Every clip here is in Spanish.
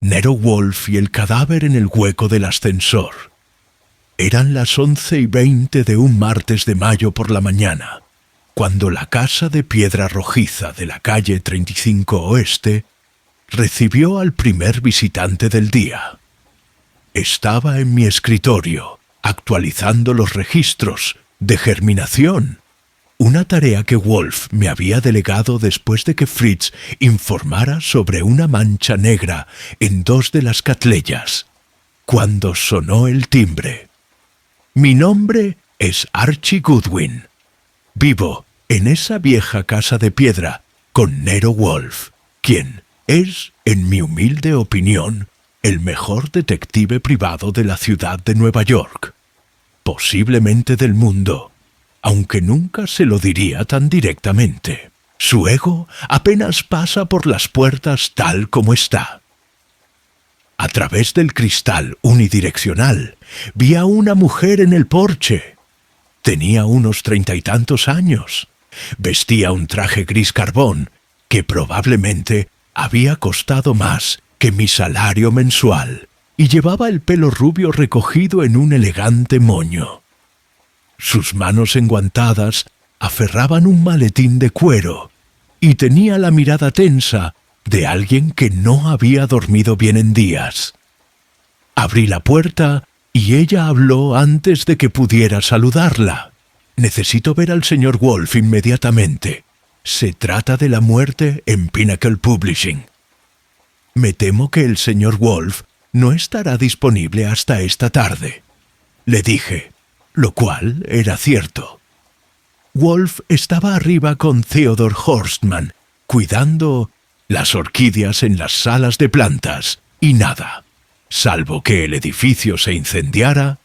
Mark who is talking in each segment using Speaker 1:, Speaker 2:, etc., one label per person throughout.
Speaker 1: Nero Wolfe y el cadáver en el hueco del ascensor. Eran las 11:20 de un martes de mayo por la mañana, cuando la casa de piedra rojiza de la calle 35 Oeste recibió al primer visitante del día. Estaba en mi escritorio, actualizando los registros de germinación, una tarea que Wolfe me había delegado después de que Fritz informara sobre una mancha negra en 2 de las catleyas, cuando sonó el timbre. Mi nombre es Archie Goodwin. Vivo en esa vieja casa de piedra con Nero Wolfe, quien es, en mi humilde opinión, el mejor detective privado de la ciudad de Nueva York, posiblemente del mundo, aunque nunca se lo diría tan directamente. Su ego apenas pasa por las puertas tal como está. A través del cristal unidireccional vi a una mujer en el porche. Tenía unos 30 y tantos años. Vestía un traje gris carbón que probablemente había costado más que mi salario mensual y llevaba el pelo rubio recogido en un elegante moño. Sus manos enguantadas aferraban un maletín de cuero y tenía la mirada tensa de alguien que no había dormido bien en días. Abrí la puerta y ella habló antes de que pudiera saludarla. Necesito ver al señor Wolfe inmediatamente. Se trata de la muerte en Pinnacle Publishing. Me temo que el señor Wolfe no estará disponible hasta esta tarde, le dije, lo cual era cierto. Wolfe estaba arriba con Theodore Horstman, cuidando las orquídeas en las salas de plantas, y nada, salvo que el edificio se incendiara,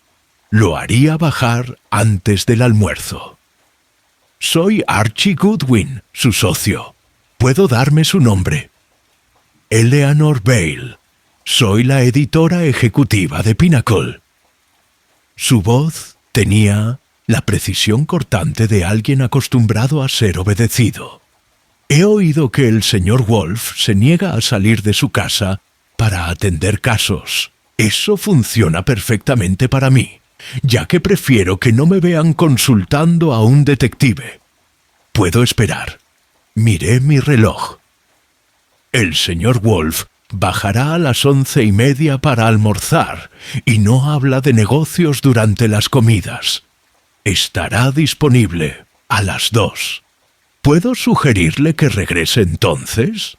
Speaker 1: lo haría bajar antes del almuerzo. Soy Archie Goodwin, su socio. ¿Puedo darme su nombre? Eleanor Bale. Soy la editora ejecutiva de Pinnacle. Su voz tenía la precisión cortante de alguien acostumbrado a ser obedecido. He oído que el señor Wolfe se niega a salir de su casa para atender casos. Eso funciona perfectamente para mí, ya que prefiero que no me vean consultando a un detective. Puedo esperar. Miré mi reloj. El señor Wolfe bajará a las 11:30 para almorzar y no habla de negocios durante las comidas. Estará disponible a las 2. ¿Puedo sugerirle que regrese entonces?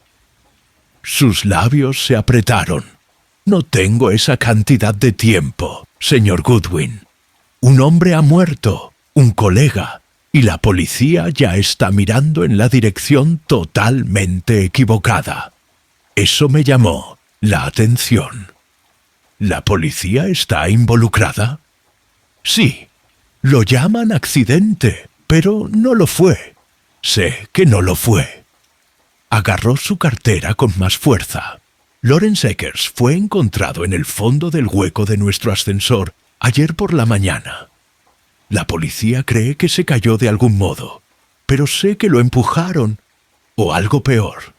Speaker 1: Sus labios se apretaron. No tengo esa cantidad de tiempo, señor Goodwin. Un hombre ha muerto, un colega, y la policía ya está mirando en la dirección totalmente equivocada. Eso me llamó la atención. ¿La policía está involucrada? Sí, lo llaman accidente, pero no lo fue. Sé que no lo fue. Agarró su cartera con más fuerza. Lawrence Eckers fue encontrado en el fondo del hueco de nuestro ascensor ayer por la mañana. La policía cree que se cayó de algún modo, pero sé que lo empujaron, o algo peor.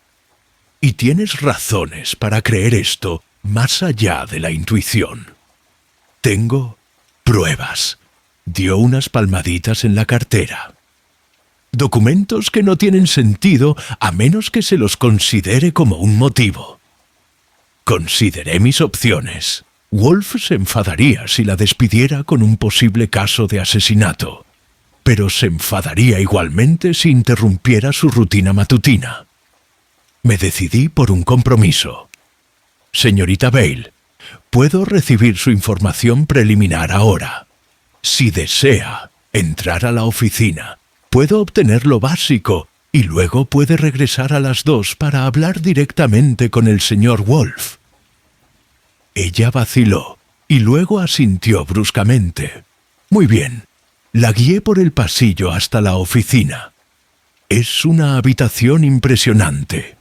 Speaker 1: Y tienes razones para creer esto más allá de la intuición. Tengo pruebas. Dio unas palmaditas en la cartera. Documentos que no tienen sentido a menos que se los considere como un motivo. Consideré mis opciones. Wolfe se enfadaría si la despidiera con un posible caso de asesinato, pero se enfadaría igualmente si interrumpiera su rutina matutina. Me decidí por un compromiso. Señorita Bale, puedo recibir su información preliminar ahora. Si desea entrar a la oficina, puedo obtener lo básico y luego puede regresar a las 2 para hablar directamente con el señor Wolfe. Ella vaciló y luego asintió bruscamente. Muy bien, la guié por el pasillo hasta la oficina. Es una habitación impresionante.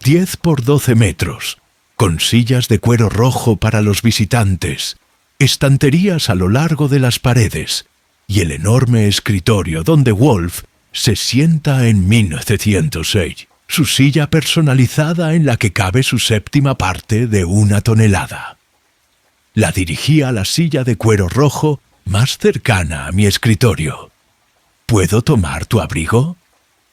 Speaker 1: 10 por 12 metros, con sillas de cuero rojo para los visitantes, estanterías a lo largo de las paredes y el enorme escritorio donde Wolfe se sienta en 1906. su silla personalizada en la que cabe su séptima parte de 1 tonelada. La dirigí a la silla de cuero rojo más cercana a mi escritorio. ¿Puedo tomar tu abrigo?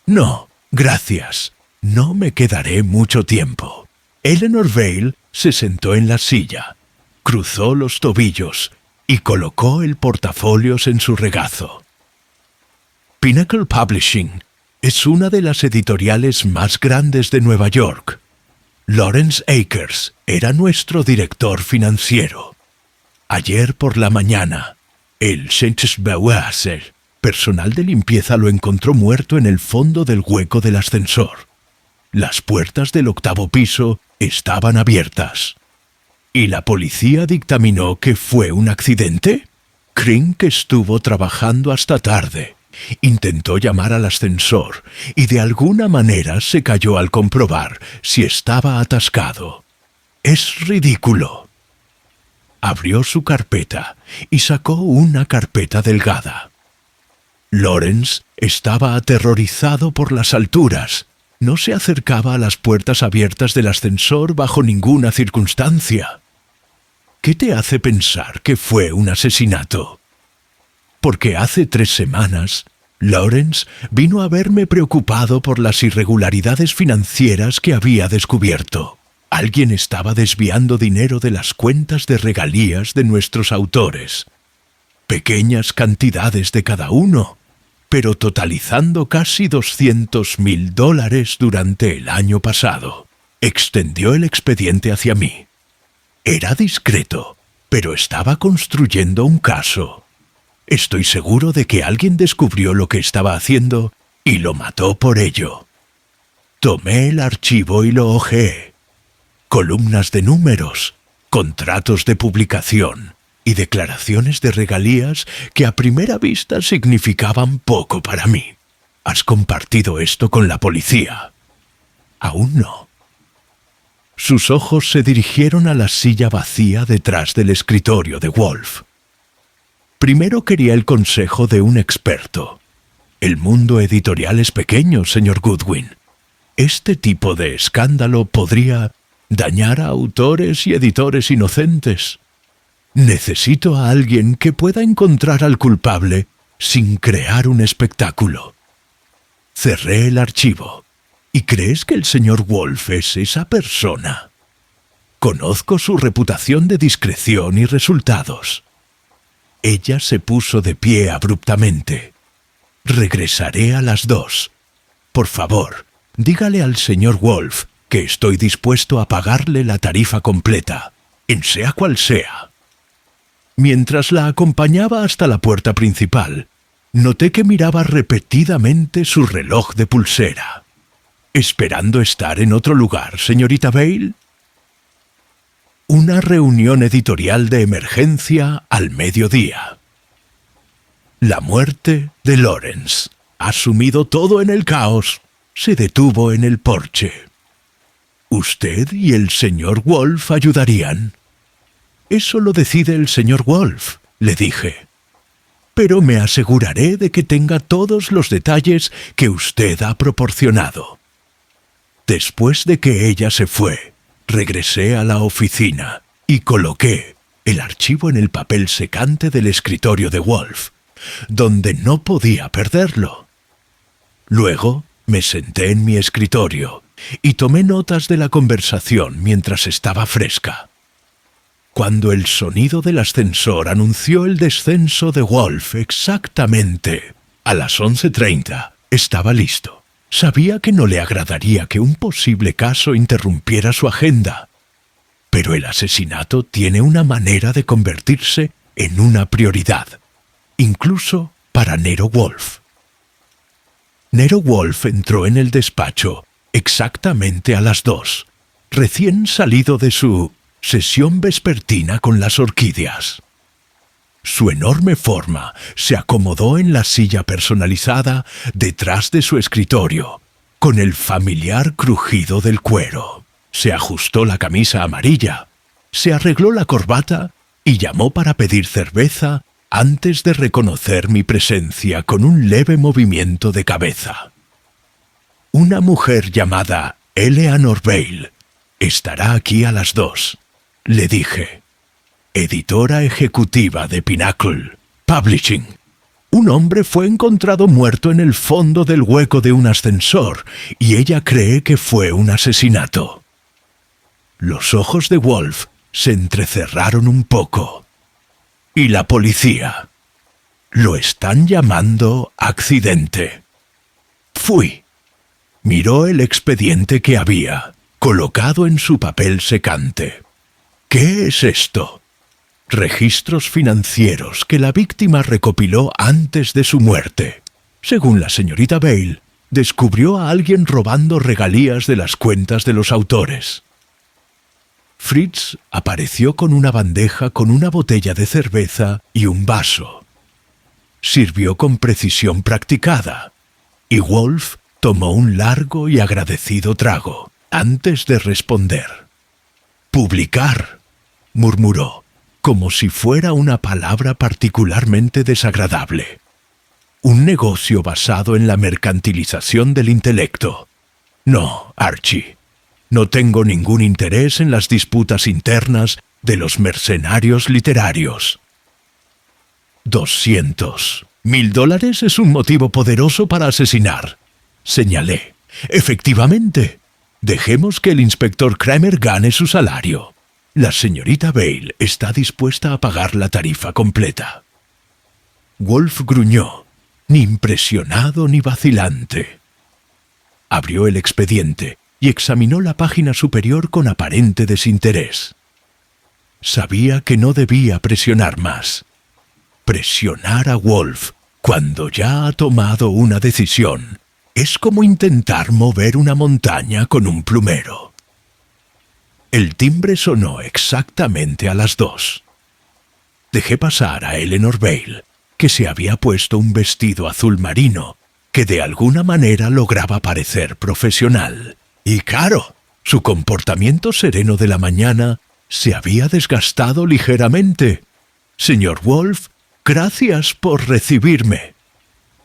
Speaker 1: No, gracias. No me quedaré mucho tiempo. Eleanor Vail se sentó en la silla, cruzó los tobillos y colocó el portafolios en su regazo. Pinnacle Publishing es una de las editoriales más grandes de Nueva York. Lawrence Akers era nuestro director financiero. Ayer por la mañana, el Schentschbauer, personal de limpieza, lo encontró muerto en el fondo del hueco del ascensor. Las puertas del 8º piso estaban abiertas. ¿Y la policía dictaminó que fue un accidente? Crink estuvo trabajando hasta tarde. Intentó llamar al ascensor y de alguna manera se cayó al comprobar si estaba atascado. Es ridículo. Abrió su carpeta y sacó una carpeta delgada. Lawrence estaba aterrorizado por las alturas. No se acercaba a las puertas abiertas del ascensor bajo ninguna circunstancia. ¿Qué te hace pensar que fue un asesinato? Porque hace 3 semanas, Lawrence vino a verme preocupado por las irregularidades financieras que había descubierto. Alguien estaba desviando dinero de las cuentas de regalías de nuestros autores. Pequeñas cantidades de cada uno, pero totalizando casi $200,000 durante el año pasado. Extendió el expediente hacia mí. Era discreto, pero estaba construyendo un caso. Estoy seguro de que alguien descubrió lo que estaba haciendo y lo mató por ello. Tomé el archivo y lo hojeé. Columnas de números, contratos de publicación y declaraciones de regalías que a primera vista significaban poco para mí. ¿Has compartido esto con la policía? Aún no. Sus ojos se dirigieron a la silla vacía detrás del escritorio de Wolf. Primero quería el consejo de un experto. El mundo editorial es pequeño, señor Goodwin. Este tipo de escándalo podría dañar a autores y editores inocentes. Necesito a alguien que pueda encontrar al culpable sin crear un espectáculo. Cerré el archivo. ¿Y crees que el señor Wolf es esa persona? Conozco su reputación de discreción y resultados. Ella se puso de pie abruptamente. Regresaré a las 2. Por favor, dígale al señor Wolf que estoy dispuesto a pagarle la tarifa completa, en sea cual sea. Mientras la acompañaba hasta la puerta principal, noté que miraba repetidamente su reloj de pulsera. ¿Esperando estar en otro lugar, señorita Vail? Una reunión editorial de emergencia al mediodía. La muerte de Lawrence ha sumido todo en el caos. Se detuvo en el porche. Usted y el señor Wolf ayudarían. Eso lo decide el señor Wolf, le dije. Pero me aseguraré de que tenga todos los detalles que usted ha proporcionado. Después de que ella se fue, regresé a la oficina y coloqué el archivo en el papel secante del escritorio de Wolf, donde no podía perderlo. Luego me senté en mi escritorio y tomé notas de la conversación mientras estaba fresca. Cuando el sonido del ascensor anunció el descenso de Wolf exactamente a las 11:30, estaba listo. Sabía que no le agradaría que un posible caso interrumpiera su agenda, pero el asesinato tiene una manera de convertirse en una prioridad, incluso para Nero Wolf. Nero Wolf entró en el despacho exactamente a las 2, recién salido de su sesión vespertina con las orquídeas. Su enorme forma se acomodó en la silla personalizada detrás de su escritorio, con el familiar crujido del cuero. Se ajustó la camisa amarilla, se arregló la corbata y llamó para pedir cerveza antes de reconocer mi presencia con un leve movimiento de cabeza. Una mujer llamada Eleanor Vail estará aquí a las 2, le dije. Editora ejecutiva de Pinnacle Publishing. Un hombre fue encontrado muerto en el fondo del hueco de un ascensor y ella cree que fue un asesinato. Los ojos de Wolf se entrecerraron un poco. ¿Y la policía? Lo están llamando accidente. Fui. Miró el expediente que había, colocado en su papel secante. ¿Qué es esto? Registros financieros que la víctima recopiló antes de su muerte. Según la señorita Vail, descubrió a alguien robando regalías de las cuentas de los autores. Fritz apareció con una bandeja con una botella de cerveza y un vaso. Sirvió con precisión practicada, y Wolf tomó un largo y agradecido trago antes de responder. «Publicar», murmuró, como si fuera una palabra particularmente desagradable. Un negocio basado en la mercantilización del intelecto. No, Archie, no tengo ningún interés en las disputas internas de los mercenarios literarios. $200,000 es un motivo poderoso para asesinar, señalé. Efectivamente, dejemos que el inspector Kramer gane su salario. La señorita Vail está dispuesta a pagar la tarifa completa. Wolf gruñó, ni impresionado ni vacilante. Abrió el expediente y examinó la página superior con aparente desinterés. Sabía que no debía presionar más. Presionar a Wolf cuando ya ha tomado una decisión es como intentar mover una montaña con un plumero. El timbre sonó exactamente a las 2. Dejé pasar a Eleanor Vail, que se había puesto un vestido azul marino que de alguna manera lograba parecer profesional. Y claro, su comportamiento sereno de la mañana se había desgastado ligeramente. «Señor Wolf, gracias por recibirme»,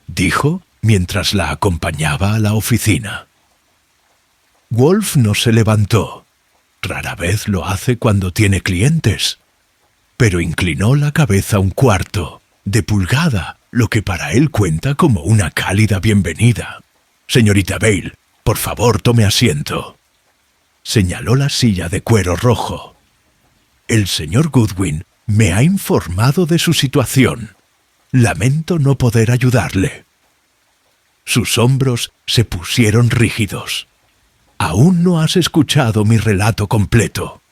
Speaker 1: dijo mientras la acompañaba a la oficina. Wolf no se levantó. Rara vez lo hace cuando tiene clientes. Pero inclinó la cabeza un cuarto, de pulgada, lo que para él cuenta como una cálida bienvenida. «Señorita Vail, por favor tome asiento». Señaló la silla de cuero rojo. «El señor Goodwin me ha informado de su situación. Lamento no poder ayudarle». Sus hombros se pusieron rígidos. «Aún no has escuchado mi relato completo.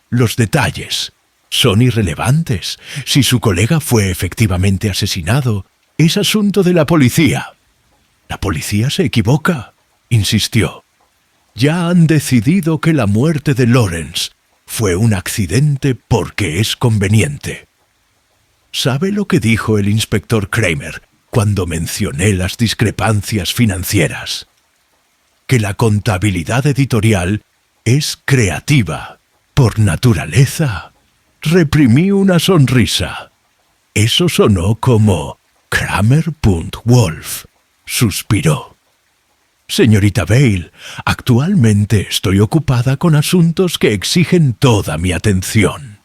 Speaker 1: Los detalles son irrelevantes. Si su colega fue efectivamente asesinado, es asunto de la policía». «La policía se equivoca», insistió. «Ya han decidido que la muerte de Lawrence fue un accidente porque es conveniente». ¿Sabe lo que dijo el inspector Kramer cuando mencioné las discrepancias financieras? Que la contabilidad editorial es creativa por naturaleza. Reprimí una sonrisa. Eso sonó como Kramer.Wolf. Suspiró. «Señorita Vail, actualmente estoy ocupada con asuntos que exigen toda mi atención».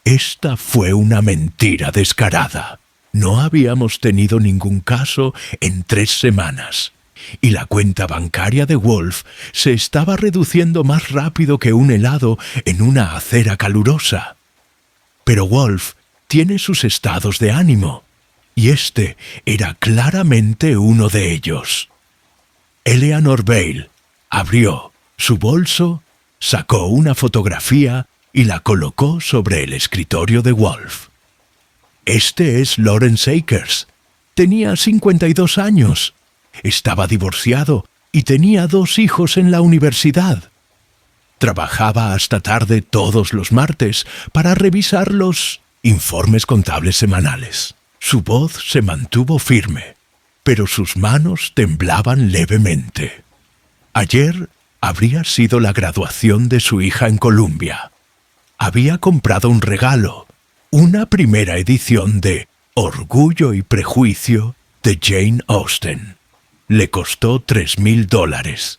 Speaker 1: Esta fue una mentira descarada. No habíamos tenido ningún caso en 3 semanas. Y la cuenta bancaria de Wolf se estaba reduciendo más rápido que un helado en una acera calurosa. Pero Wolf tiene sus estados de ánimo, y este era claramente uno de ellos. Eleanor Vail abrió su bolso, sacó una fotografía y la colocó sobre el escritorio de Wolf. «Este es Lawrence Akers. Tenía 52 años. Estaba divorciado y tenía 2 hijos en la universidad. Trabajaba hasta tarde todos los martes para revisar los informes contables semanales. Su voz se mantuvo firme, pero sus manos temblaban levemente. Ayer habría sido la graduación de su hija en Columbia. Había comprado un regalo, una primera edición de Orgullo y Prejuicio de Jane Austen. Le costó $3.000.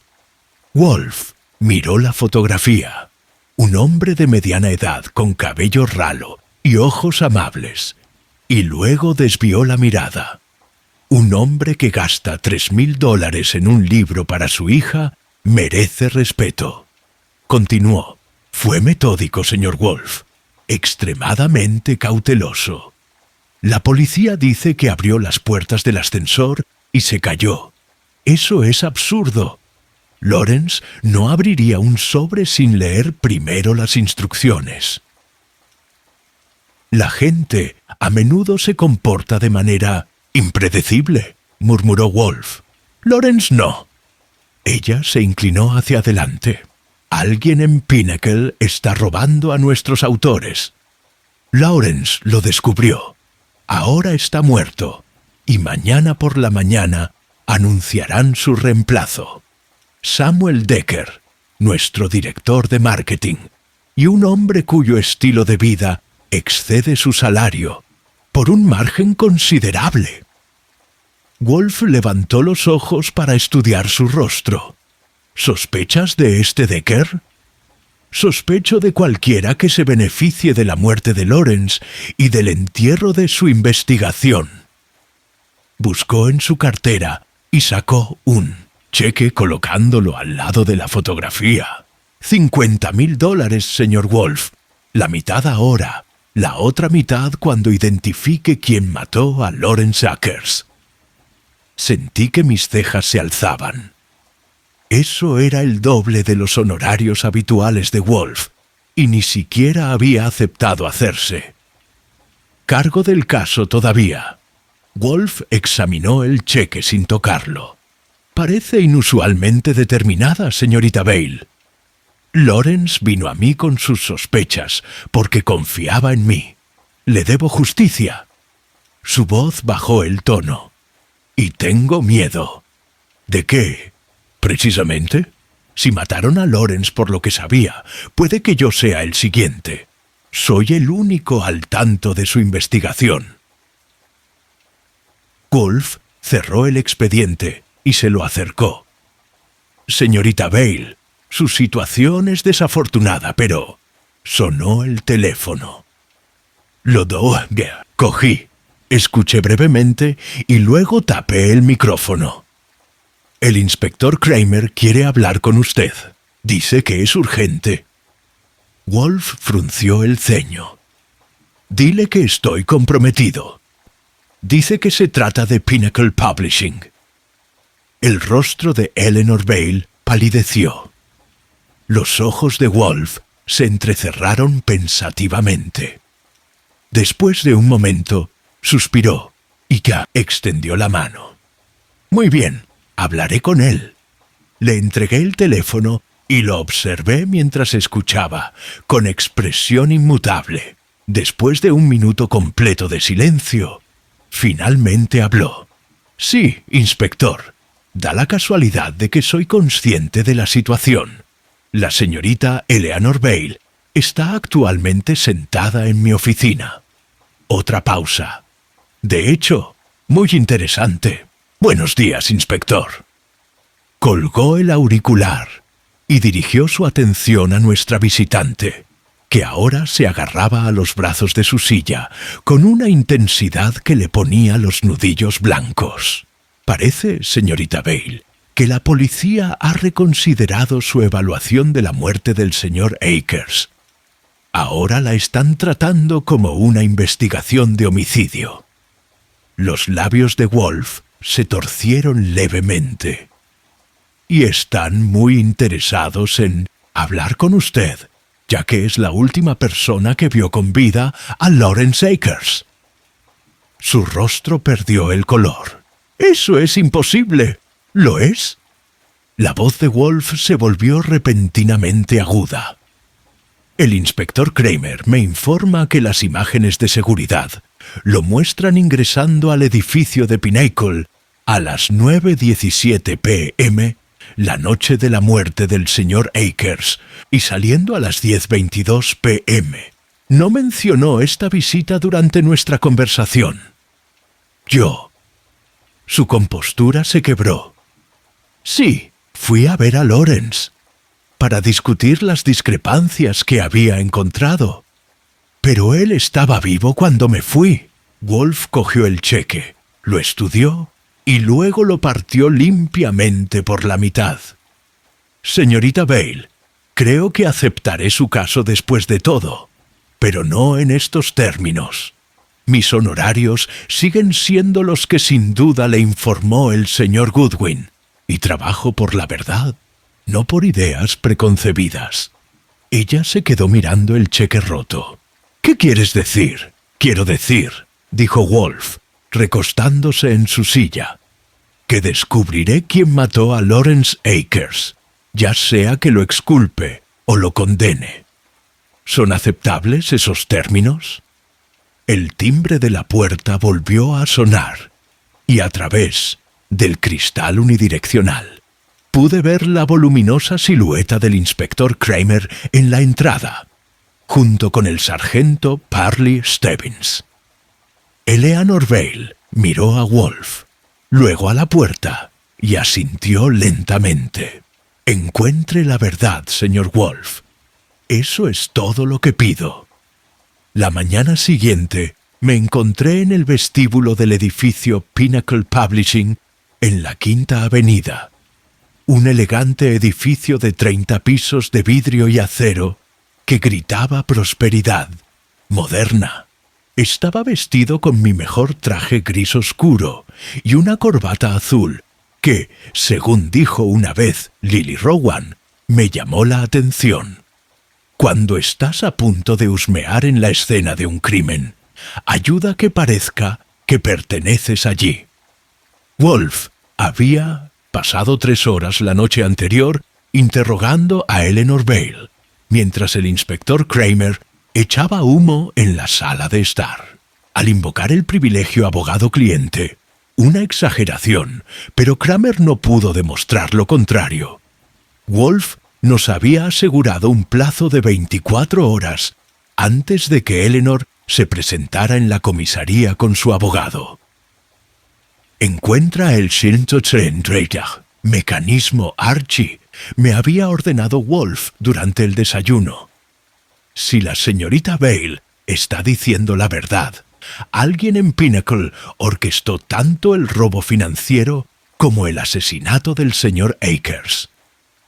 Speaker 1: Wolf miró la fotografía. Un hombre de mediana edad con cabello ralo y ojos amables. Y luego desvió la mirada. Un hombre que gasta $3.000 en un libro para su hija merece respeto. Continuó. Fue metódico, señor Wolf. Extremadamente cauteloso. La policía dice que abrió las puertas del ascensor y se cayó. Eso es absurdo. Lawrence no abriría un sobre sin leer primero las instrucciones. La gente a menudo se comporta de manera impredecible, murmuró Wolf. Lawrence no. Ella se inclinó hacia adelante. Alguien en Pinnacle está robando a nuestros autores. Lawrence lo descubrió. Ahora está muerto, y mañana por la mañana anunciarán su reemplazo. Samuel Decker, nuestro director de marketing, y un hombre cuyo estilo de vida excede su salario, por un margen considerable. Wolf levantó los ojos para estudiar su rostro. ¿Sospechas de este Decker? Sospecho de cualquiera que se beneficie de la muerte de Lawrence y del entierro de su investigación. Buscó en su cartera y sacó un cheque colocándolo al lado de la fotografía. $50.000, señor Wolf. La mitad ahora, la otra mitad cuando identifique quién mató a Lawrence Akers. Sentí que mis cejas se alzaban. Eso era el doble de los honorarios habituales de Wolf, y ni siquiera había aceptado hacerse. Cargo del caso todavía. Wolf examinó el cheque sin tocarlo. Parece inusualmente determinada, señorita Bale. Lawrence vino a mí con sus sospechas, porque confiaba en mí. Le debo justicia. Su voz bajó el tono. Y tengo miedo. ¿De qué? Precisamente, si mataron a Lawrence por lo que sabía, puede que yo sea el siguiente. Soy el único al tanto de su investigación. Wolf cerró el expediente y se lo acercó. Señorita Bale, su situación es desafortunada, pero... Sonó el teléfono. Cogí, escuché brevemente y luego tapé el micrófono. El inspector Kramer quiere hablar con usted. Dice que es urgente. Wolf frunció el ceño. Dile que estoy comprometido. Dice que se trata de Pinnacle Publishing. El rostro de Eleanor Bale palideció. Los ojos de Wolf se entrecerraron pensativamente. Después de un momento, suspiró y ya extendió la mano. Muy bien, hablaré con él. Le entregué el teléfono y lo observé mientras escuchaba, con expresión inmutable. Después de un minuto completo de silencio, finalmente habló. Sí, inspector. Da la casualidad de que soy consciente de la situación. La señorita Eleanor Bale está actualmente sentada en mi oficina. Otra pausa. De hecho, muy interesante. Buenos días, inspector. Colgó el auricular y dirigió su atención a nuestra visitante, que ahora se agarraba a los brazos de su silla con una intensidad que le ponía los nudillos blancos. Parece, señorita Bale, que la policía ha reconsiderado su evaluación de la muerte del señor Akers. Ahora la están tratando como una investigación de homicidio. Los labios de Wolf se torcieron levemente. Y están muy interesados en hablar con usted, ya que es la última persona que vio con vida a Lawrence Akers. Su rostro perdió el color. ¡Eso es imposible! ¿Lo es? La voz de Wolf se volvió repentinamente aguda. El inspector Kramer me informa que las imágenes de seguridad lo muestran ingresando al edificio de Pinnacle a las 9:17 p.m. la noche de la muerte del señor Akers y saliendo a las 10:22 p.m. No mencionó esta visita durante nuestra conversación. Su compostura se quebró Sí, fui a ver a Lawrence para discutir las discrepancias que había encontrado. Pero él estaba vivo cuando me fui. Wolf cogió el cheque, lo estudió y luego lo partió limpiamente por la mitad. Señorita Vale, creo que aceptaré su caso después de todo, pero no en estos términos. Mis honorarios siguen siendo los que sin duda le informó el señor Goodwin, y trabajo por la verdad, no por ideas preconcebidas. Ella se quedó mirando el cheque roto. ¿Qué quieres decir? Quiero decir, dijo Wolf, recostándose en su silla, que descubriré quién mató a Lawrence Akers, ya sea que lo exculpe o lo condene. ¿Son aceptables esos términos? El timbre de la puerta volvió a sonar, y a través del cristal unidireccional pude ver la voluminosa silueta del inspector Kramer en la entrada, junto con el sargento Parley Stebbins. Eleanor Vale miró a Wolf, luego a la puerta, y asintió lentamente. Encuentre la verdad, señor Wolf. Eso es todo lo que pido. La mañana siguiente me encontré en el vestíbulo del edificio Pinnacle Publishing en la Quinta Avenida. Un elegante edificio de 30 pisos de vidrio y acero que gritaba prosperidad, moderna. Estaba vestido con mi mejor traje gris oscuro y una corbata azul que, según dijo una vez Lily Rowan, me llamó la atención. Cuando estás a punto de husmear en la escena de un crimen, ayuda a que parezca que perteneces allí. Wolf había pasado 3 horas la noche anterior interrogando a Eleanor Vale, mientras el inspector Kramer echaba humo en la sala de estar. Al invocar el privilegio abogado-cliente, una exageración, pero Kramer no pudo demostrar lo contrario. Wolf nos había asegurado un plazo de 24 horas antes de que Eleanor se presentara en la comisaría con su abogado. Encuentra el Schildtrendrager, mecanismo Archie, me había ordenado Wolf durante el desayuno. Si la señorita Vale está diciendo la verdad, alguien en Pinnacle orquestó tanto el robo financiero como el asesinato del señor Akers.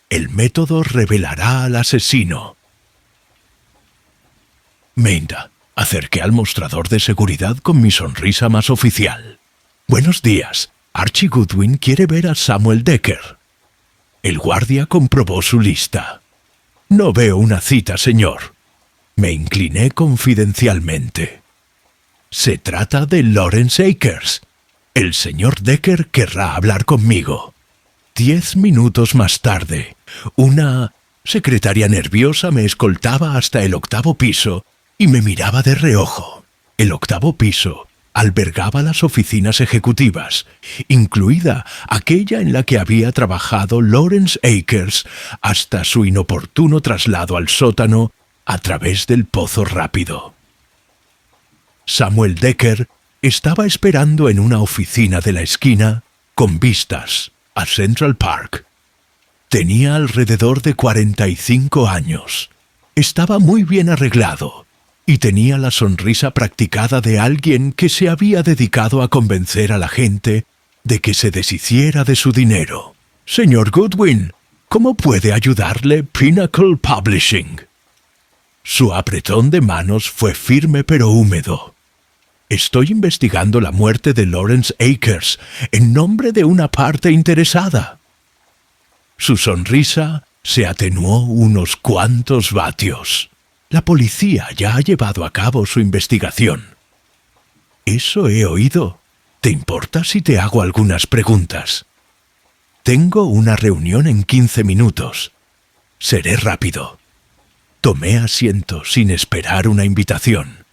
Speaker 1: El método revelará al asesino. Me acerqué al mostrador de seguridad con mi sonrisa más oficial. Buenos días. Archie Goodwin quiere ver a Samuel Decker. El guardia comprobó su lista. No veo una cita, señor. Me incliné confidencialmente. Se trata de Lawrence Akers. El señor Decker querrá hablar conmigo. 10 minutos más tarde, una secretaria nerviosa me escoltaba hasta el 8º piso y me miraba de reojo. El 8º piso albergaba las oficinas ejecutivas, incluida aquella en la que había trabajado Lawrence Akers hasta su inoportuno traslado al sótano a través del pozo rápido. Samuel Decker estaba esperando en una oficina de la esquina con vistas a Central Park. Tenía alrededor de 45 años. Estaba muy bien arreglado y tenía la sonrisa practicada de alguien que se había dedicado a convencer a la gente de que se deshiciera de su dinero. Señor Goodwin, ¿cómo puede ayudarle Pinnacle Publishing? Su apretón de manos fue firme pero húmedo. Estoy investigando la muerte de Lawrence Akers en nombre de una parte interesada. Su sonrisa se atenuó unos cuantos vatios. La policía ya ha llevado a cabo su investigación. Eso he oído. ¿Te importa si te hago algunas preguntas? Tengo una reunión en 15 minutos. Seré rápido. Tomé asiento sin esperar una invitación.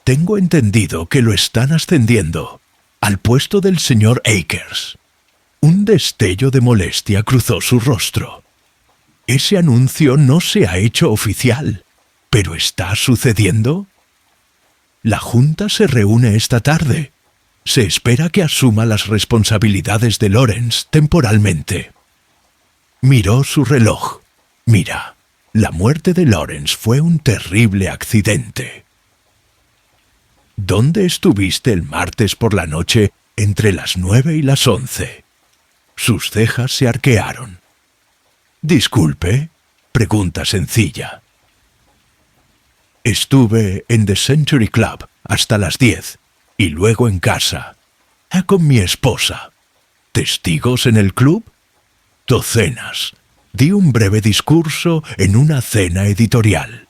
Speaker 1: Tengo entendido que lo están ascendiendo al puesto del señor Akers. Un destello de molestia cruzó su rostro. Ese anuncio no se ha hecho oficial, pero ¿está sucediendo? La junta se reúne esta tarde. Se espera que asuma las responsabilidades de Lawrence temporalmente. Miró su reloj. Mira, la muerte de Lawrence fue un terrible accidente. ¿Dónde estuviste el martes por la noche entre las 9 y las 11? Sus cejas se arquearon. Disculpe, pregunta sencilla. Estuve en The Century Club hasta las 10 y luego en casa, con mi esposa. ¿Testigos en el club? Docenas. Di un breve discurso en una cena editorial.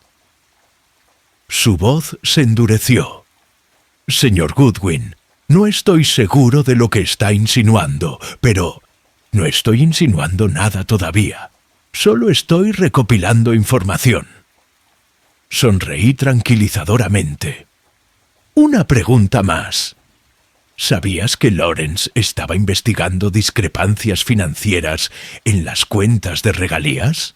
Speaker 1: Su voz se endureció. Señor Goodwin, no estoy seguro de lo que está insinuando, pero no estoy insinuando nada todavía. Solo estoy recopilando información. Sonreí tranquilizadoramente. Una pregunta más. ¿Sabías que Lawrence estaba investigando discrepancias financieras en las cuentas de regalías?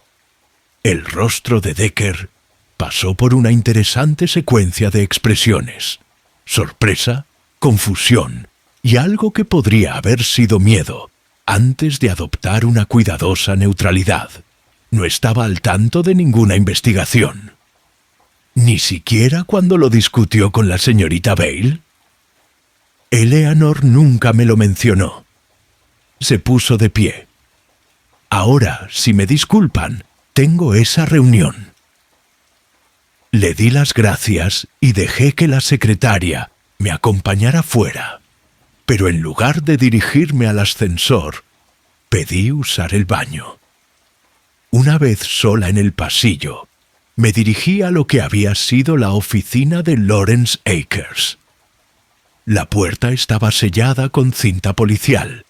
Speaker 1: El rostro de Decker pasó por una interesante secuencia de expresiones. Sorpresa, confusión y algo que podría haber sido miedo, antes de adoptar una cuidadosa neutralidad. No estaba al tanto de ninguna investigación. ¿Ni siquiera cuando lo discutió con la señorita Bale? Eleanor nunca me lo mencionó. Se puso de pie. Ahora, si me disculpan, tengo esa reunión. Le di las gracias y dejé que la secretaria me acompañara fuera. Pero en lugar de dirigirme al ascensor, pedí usar el baño. Una vez sola en el pasillo, me dirigí a lo que había sido la oficina de Lawrence Akers. La puerta estaba sellada con cinta policial,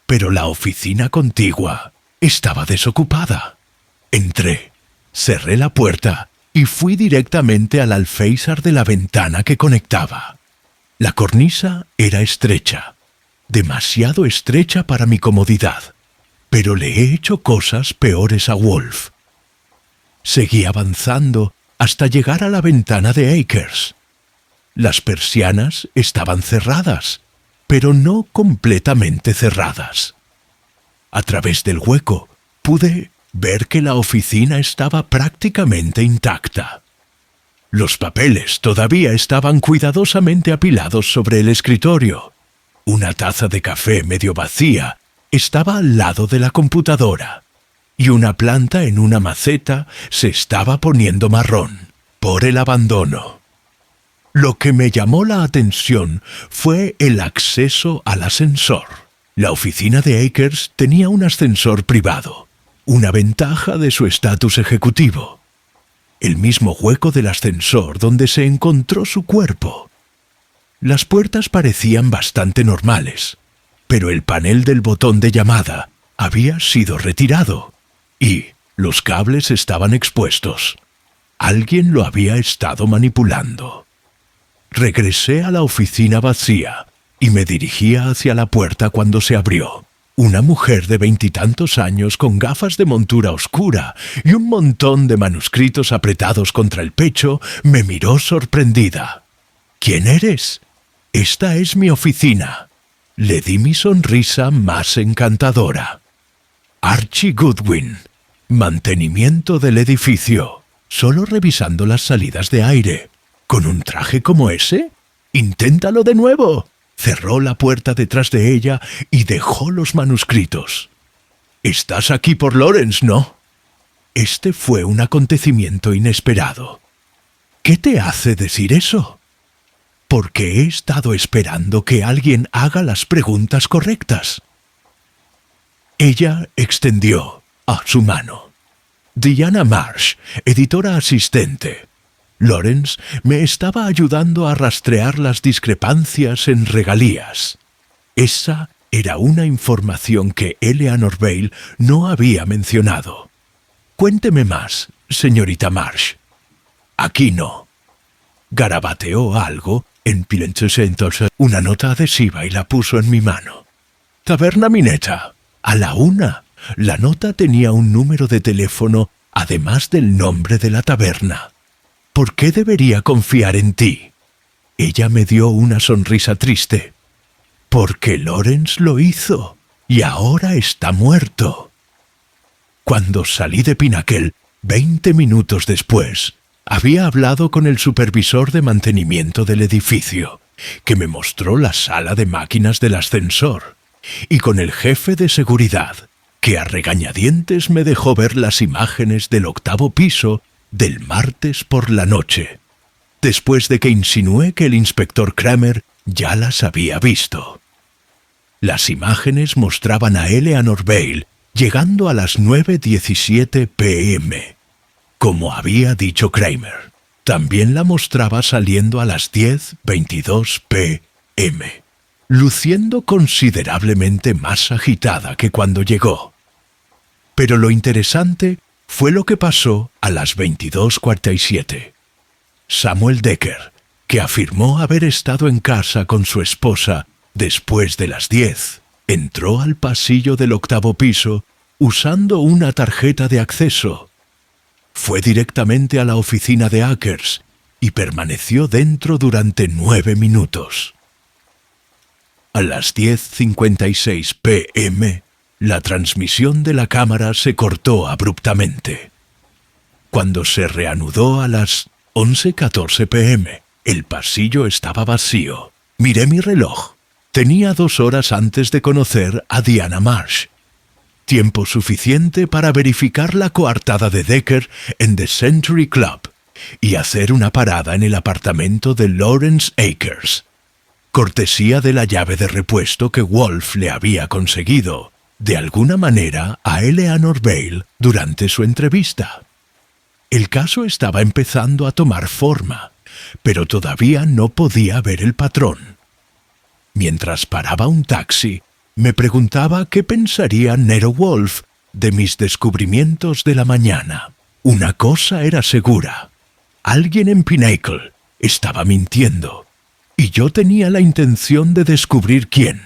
Speaker 1: pero la oficina contigua estaba desocupada. Entré, cerré la puerta y fui directamente al alféizar de la ventana que conectaba. La cornisa era estrecha, demasiado estrecha para mi comodidad, pero le he hecho cosas peores a Wolf. Seguí avanzando hasta llegar a la ventana de Akers. Las persianas estaban cerradas, pero no completamente cerradas. A través del hueco pude ver que la oficina estaba prácticamente intacta. Los papeles todavía estaban cuidadosamente apilados sobre el escritorio. Una taza de café medio vacía estaba al lado de la computadora, y una planta en una maceta se estaba poniendo marrón por el abandono. Lo que me llamó la atención fue el acceso al ascensor. La oficina de Akers tenía un ascensor privado, una ventaja de su estatus ejecutivo. El mismo hueco del ascensor donde se encontró su cuerpo. Las puertas parecían bastante normales, pero el panel del botón de llamada había sido retirado y los cables estaban expuestos. Alguien lo había estado manipulando. Regresé a la oficina vacía y me dirigía hacia la puerta cuando se abrió. Una mujer de 20 y tantos años con gafas de montura oscura y un montón de manuscritos apretados contra el pecho me miró sorprendida. ¿Quién eres? Esta es mi oficina. Le di mi sonrisa más encantadora. Archie Goodwin. Mantenimiento del edificio. Solo revisando las salidas de aire. ¿Con un traje como ese? ¡Inténtalo de nuevo! Cerró la puerta detrás de ella y dejó los manuscritos. Estás aquí por Lawrence, ¿no? Este fue un acontecimiento inesperado. ¿Qué te hace decir eso? Porque he estado esperando que alguien haga las preguntas correctas. Ella extendió su mano. Diana Marsh, editora asistente. Lawrence me estaba ayudando a rastrear las discrepancias en regalías. Esa era una información que Eleanor Bale no había mencionado. Cuénteme más, señorita Marsh. Aquí no. Garabateó algo en una nota adhesiva y la puso en mi mano. Taberna Minetta, a la 1. La nota tenía un número de teléfono además del nombre de la taberna. ¿Por qué debería confiar en ti? Ella me dio una sonrisa triste. porque Lawrence lo hizo y ahora está muerto. Cuando salí de Pinnacle, 20 minutos después, había hablado con el supervisor de mantenimiento del edificio, que me mostró la sala de máquinas del ascensor, y con el jefe de seguridad, que a regañadientes me dejó ver las imágenes del 8º piso del martes por la noche, después de que insinué que el inspector Kramer ya las había visto. Las imágenes mostraban a Eleanor Vail llegando a las 9:17 p.m., como había dicho Kramer. También la mostraba saliendo a las 10:22 p.m., luciendo considerablemente más agitada que cuando llegó. Pero lo interesante fue lo que pasó a las 22:47. Samuel Decker, que afirmó haber estado en casa con su esposa después de las 10, entró al pasillo del 8º piso usando una tarjeta de acceso. Fue directamente a la oficina de Akers y permaneció dentro durante 9 minutos. A las 10:56 p.m., la transmisión de la cámara se cortó abruptamente. Cuando se reanudó a las 11:14 p.m., el pasillo estaba vacío. Miré mi reloj. Tenía 2 horas antes de conocer a Diana Marsh. Tiempo suficiente para verificar la coartada de Decker en The Century Club y hacer una parada en el apartamento de Lawrence Akers, cortesía de la llave de repuesto que Wolf le había conseguido, de alguna manera, a Eleanor Vail durante su entrevista. El caso estaba empezando a tomar forma, pero todavía no podía ver el patrón. Mientras paraba un taxi, me preguntaba qué pensaría Nero Wolf de mis descubrimientos de la mañana. Una cosa era segura: alguien en Pinnacle estaba mintiendo, y yo tenía la intención de descubrir quién.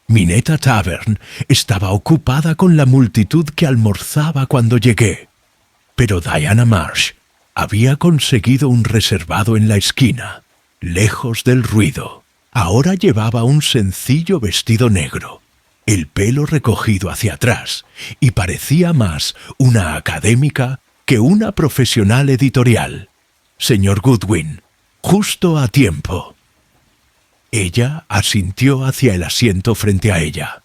Speaker 1: Minetta Tavern estaba ocupada con la multitud que almorzaba cuando llegué, pero Diana Marsh había conseguido un reservado en la esquina, lejos del ruido. Ahora llevaba un sencillo vestido negro, el pelo recogido hacia atrás, y parecía más una académica que una profesional editorial. Señor Goodwin, justo a tiempo. Ella asintió hacia el asiento frente a ella.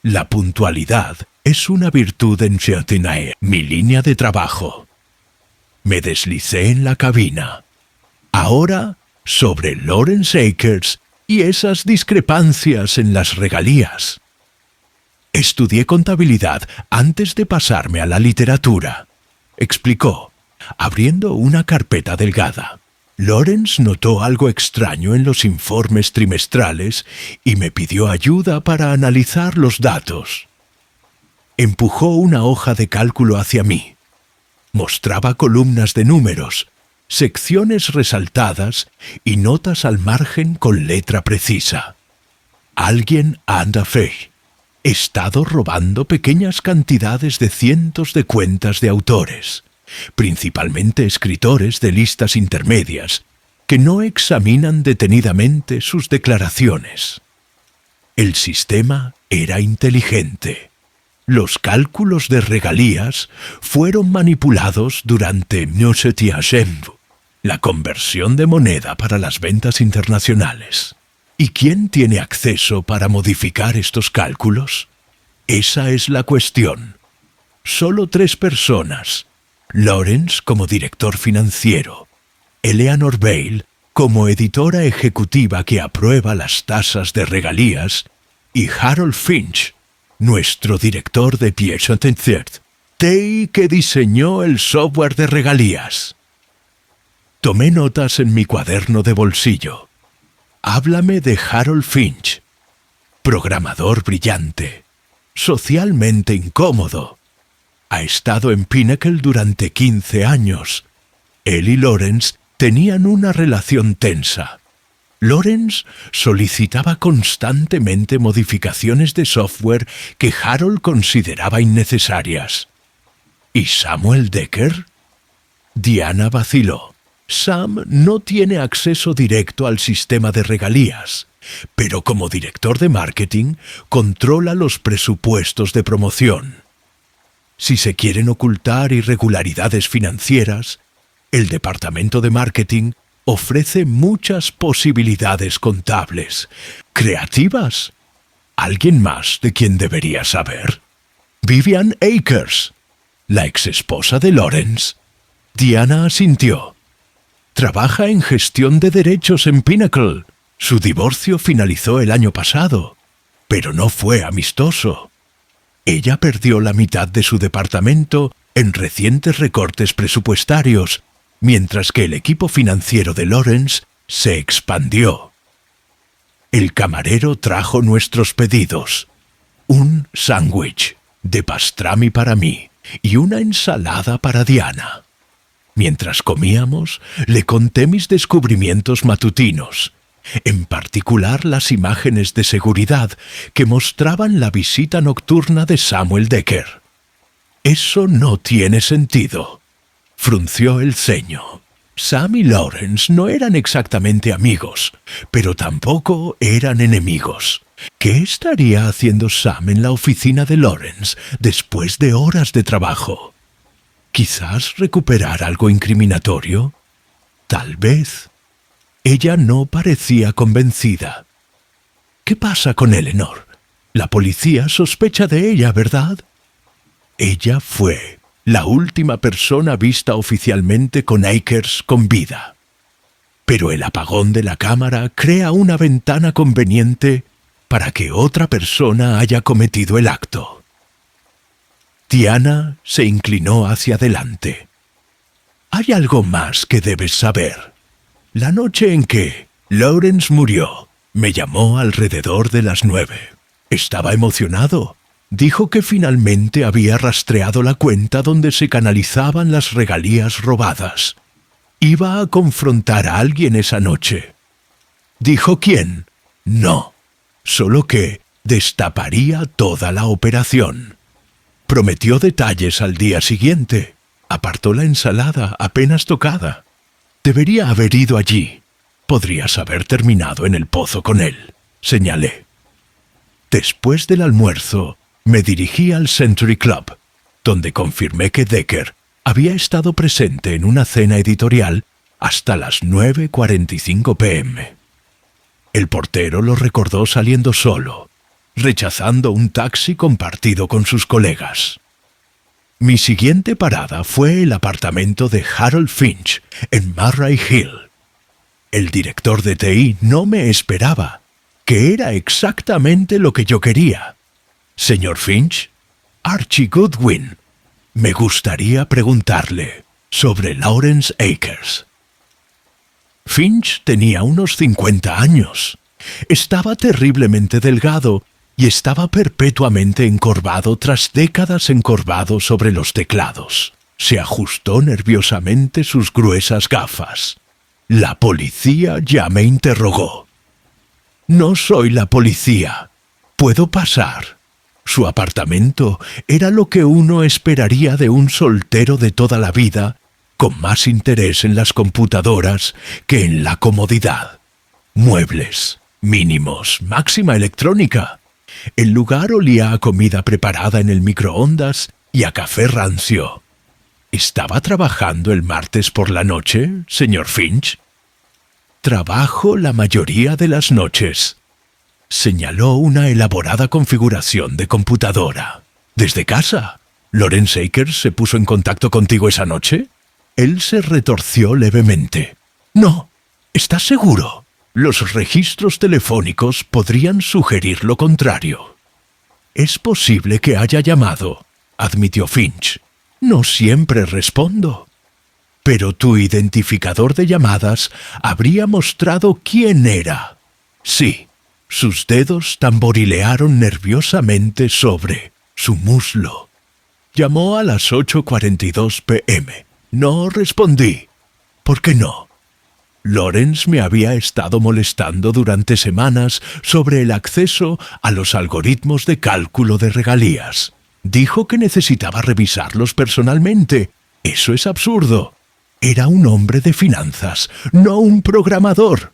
Speaker 1: La puntualidad es una virtud en Cheltenham, mi línea de trabajo. Me deslicé en la cabina. Ahora, sobre Lawrence Akers y esas discrepancias en las regalías. Estudié contabilidad antes de pasarme a la literatura, explicó, abriendo una carpeta delgada. Lawrence notó algo extraño en los informes trimestrales y me pidió ayuda para analizar los datos. Empujó una hoja de cálculo hacia mí. Mostraba columnas de números, secciones resaltadas y notas al margen con letra precisa. Alguien anda fe. Estado robando pequeñas cantidades de cientos de cuentas de autores, principalmente escritores de listas intermedias, que no examinan detenidamente sus declaraciones. El sistema era inteligente. Los cálculos de regalías fueron manipulados durante la conversión de moneda para las ventas internacionales. ¿Y quién tiene acceso para modificar estos cálculos? Esa es la cuestión. Solo 3 personas: Lawrence como director financiero, Eleanor Vail como editora ejecutiva que aprueba las tasas de regalías y Harold Finch, nuestro director de pièce d'identité, que diseñó el software de regalías. Tomé notas en mi cuaderno de bolsillo. Háblame de Harold Finch. Programador brillante, socialmente incómodo. Ha estado en Pinnacle durante 15 años. Él y Lawrence tenían una relación tensa. Lawrence solicitaba constantemente modificaciones de software que Harold consideraba innecesarias. ¿Y Samuel Decker? Diana vaciló. Sam no tiene acceso directo al sistema de regalías, pero como director de marketing controla los presupuestos de promoción. Si se quieren ocultar irregularidades financieras, el departamento de marketing ofrece muchas posibilidades contables, creativas. ¿Alguien más de quien debería saber? Vivian Akers, la exesposa de Lawrence. Diana asintió. Trabaja en gestión de derechos en Pinnacle. Su divorcio finalizó el año pasado, pero no fue amistoso. Ella perdió la mitad de su departamento en recientes recortes presupuestarios, mientras que el equipo financiero de Lawrence se expandió. El camarero trajo nuestros pedidos: un sándwich de pastrami para mí y una ensalada para Diana. Mientras comíamos, le conté mis descubrimientos matutinos, en particular las imágenes de seguridad que mostraban la visita nocturna de Samuel Decker. Eso no tiene sentido. Frunció el ceño. Sam y Lawrence no eran exactamente amigos, pero tampoco eran enemigos. ¿Qué estaría haciendo Sam en la oficina de Lawrence después de horas de trabajo? ¿Quizás recuperar algo incriminatorio? Tal vez. Ella no parecía convencida. ¿Qué pasa con Eleanor? La policía sospecha de ella, ¿verdad? Ella fue la última persona vista oficialmente con Akers con vida. Pero el apagón de la cámara crea una ventana conveniente para que otra persona haya cometido el acto. Diana se inclinó hacia adelante. Hay algo más que debes saber. La noche en que Lawrence murió, me llamó alrededor de las 9. Estaba emocionado. Dijo que finalmente había rastreado la cuenta donde se canalizaban las regalías robadas. Iba a confrontar a alguien esa noche. ¿Dijo quién? No, solo que destaparía toda la operación. Prometió detalles al día siguiente. Apartó la ensalada apenas tocada. Debería haber ido allí. Podrías haber terminado en el pozo con él, señalé. Después del almuerzo, me dirigí al Century Club, donde confirmé que Decker había estado presente en una cena editorial hasta las 9:45 p.m. El portero lo recordó saliendo solo, rechazando un taxi compartido con sus colegas. Mi siguiente parada fue el apartamento de Harold Finch en Murray Hill. El director de TI no me esperaba, que era exactamente lo que yo quería. Señor Finch, Archie Goodwin, me gustaría preguntarle sobre Lawrence Akers. Finch tenía unos 50 años. Estaba terriblemente delgado y estaba perpetuamente encorvado tras décadas encorvado sobre los teclados. Se ajustó nerviosamente sus gruesas gafas. La policía ya me interrogó. No soy la policía. ¿Puedo pasar? Su apartamento era lo que uno esperaría de un soltero de toda la vida, con más interés en las computadoras que en la comodidad. Muebles, mínimos, máxima electrónica. El lugar olía a comida preparada en el microondas y a café rancio. ¿Estaba trabajando el martes por la noche, señor Finch? Trabajo la mayoría de las noches. Señaló una elaborada configuración de computadora. ¿Desde casa? ¿Lawrence Akers se puso en contacto contigo esa noche? Él se retorció levemente. No, ¿estás seguro? Los registros telefónicos podrían sugerir lo contrario. Es posible que haya llamado, admitió Finch. No siempre respondo. Pero tu identificador de llamadas habría mostrado quién era. Sí, sus dedos tamborilearon nerviosamente sobre su muslo. Llamó a las 8:42 p.m. No respondí. ¿Por qué no? Lawrence me había estado molestando durante semanas sobre el acceso a los algoritmos de cálculo de regalías. Dijo que necesitaba revisarlos personalmente. Eso es absurdo. Era un hombre de finanzas, no un programador.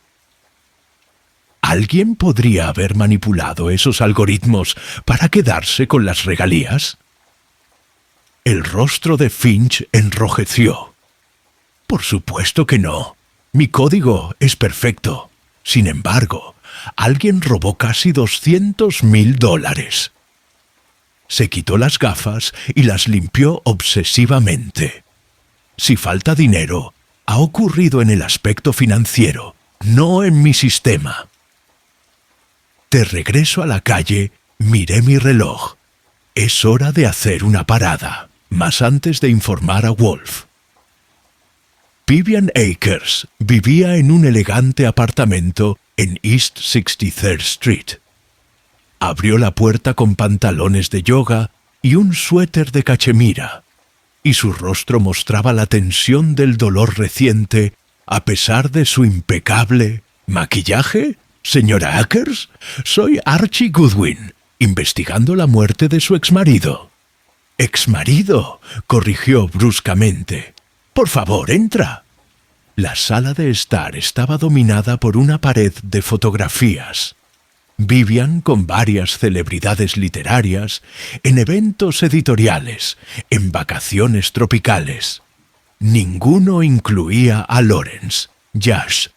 Speaker 1: ¿Alguien podría haber manipulado esos algoritmos para quedarse con las regalías? El rostro de Finch enrojeció. Por supuesto que no. Mi código es perfecto. Sin embargo, alguien robó casi $200.000. Se quitó las gafas y las limpió obsesivamente. Si falta dinero, ha ocurrido en el aspecto financiero, no en mi sistema. De regreso a la calle, miré mi reloj. Es hora de hacer una parada, mas antes de informar a Wolf. Vivian Akers vivía en un elegante apartamento en East 63rd Street. Abrió la puerta con pantalones de yoga y un suéter de cachemira, y su rostro mostraba la tensión del dolor reciente a pesar de su impecable maquillaje. Señora Akers, soy Archie Goodwin, investigando la muerte de su exmarido. Exmarido, corrigió bruscamente. Por favor, entra. La sala de estar estaba dominada por una pared de fotografías. Vivian con varias celebridades literarias, en eventos editoriales, en vacaciones tropicales. Ninguno incluía a Lawrence, Yash.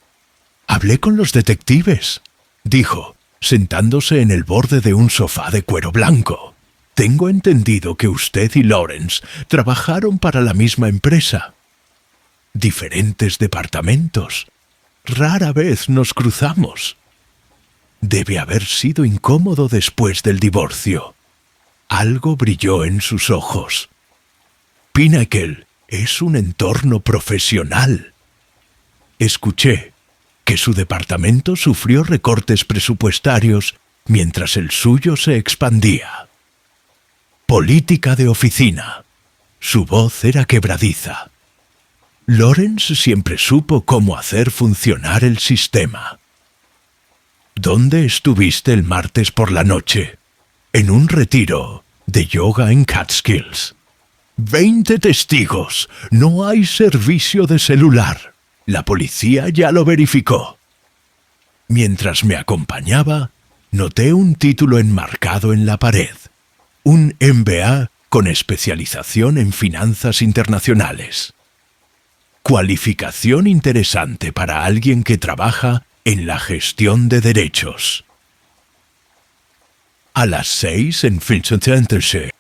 Speaker 1: Hablé con los detectives, dijo, sentándose en el borde de un sofá de cuero blanco. Tengo entendido que usted y Lawrence trabajaron para la misma empresa. Diferentes departamentos. Rara vez nos cruzamos. Debe haber sido incómodo después del divorcio. Algo brilló en sus ojos. Pinnacle es un entorno profesional. Escuché que su departamento sufrió recortes presupuestarios mientras el suyo se expandía. Política de oficina. Su voz era quebradiza. Lawrence siempre supo cómo hacer funcionar el sistema. ¿Dónde estuviste el martes por la noche? En un retiro de yoga en Catskills. 20 testigos. No hay servicio de celular. La policía ya lo verificó. Mientras me acompañaba, noté un título enmarcado en la pared. Un MBA con especialización en finanzas internacionales. Cualificación interesante para alguien que trabaja en la gestión de derechos. A las 6 en Finch-Tentershire,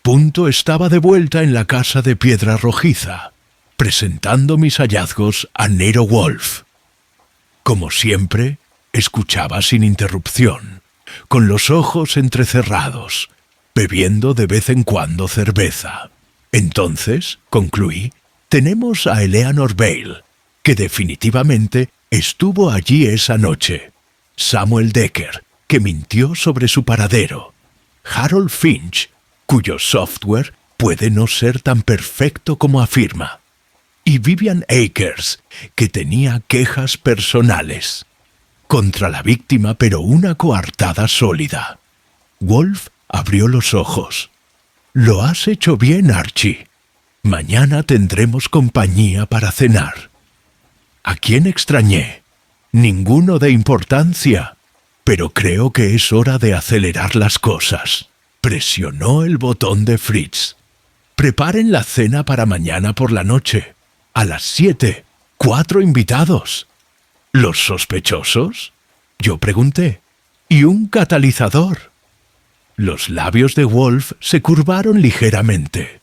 Speaker 1: estaba de vuelta en la casa de piedra rojiza, presentando mis hallazgos a Nero Wolf. Como siempre, escuchaba sin interrupción, con los ojos entrecerrados, bebiendo de vez en cuando cerveza. Entonces, concluí, tenemos a Eleanor Bale, que definitivamente estuvo allí esa noche. Samuel Decker, que mintió sobre su paradero. Harold Finch, cuyo software puede no ser tan perfecto como afirma. Y Vivian Akers, que tenía quejas personales. Contra la víctima, pero una coartada sólida. Wolf abrió los ojos. Lo has hecho bien, Archie. Mañana tendremos compañía para cenar. ¿A quién extrañé? Ninguno de importancia. Pero creo que es hora de acelerar las cosas. Presionó el botón de Fritz. Preparen la cena para mañana por la noche. A las 7. 4 invitados. ¿Los sospechosos? Yo pregunté. ¿Y un catalizador? Los labios de Wolf se curvaron ligeramente.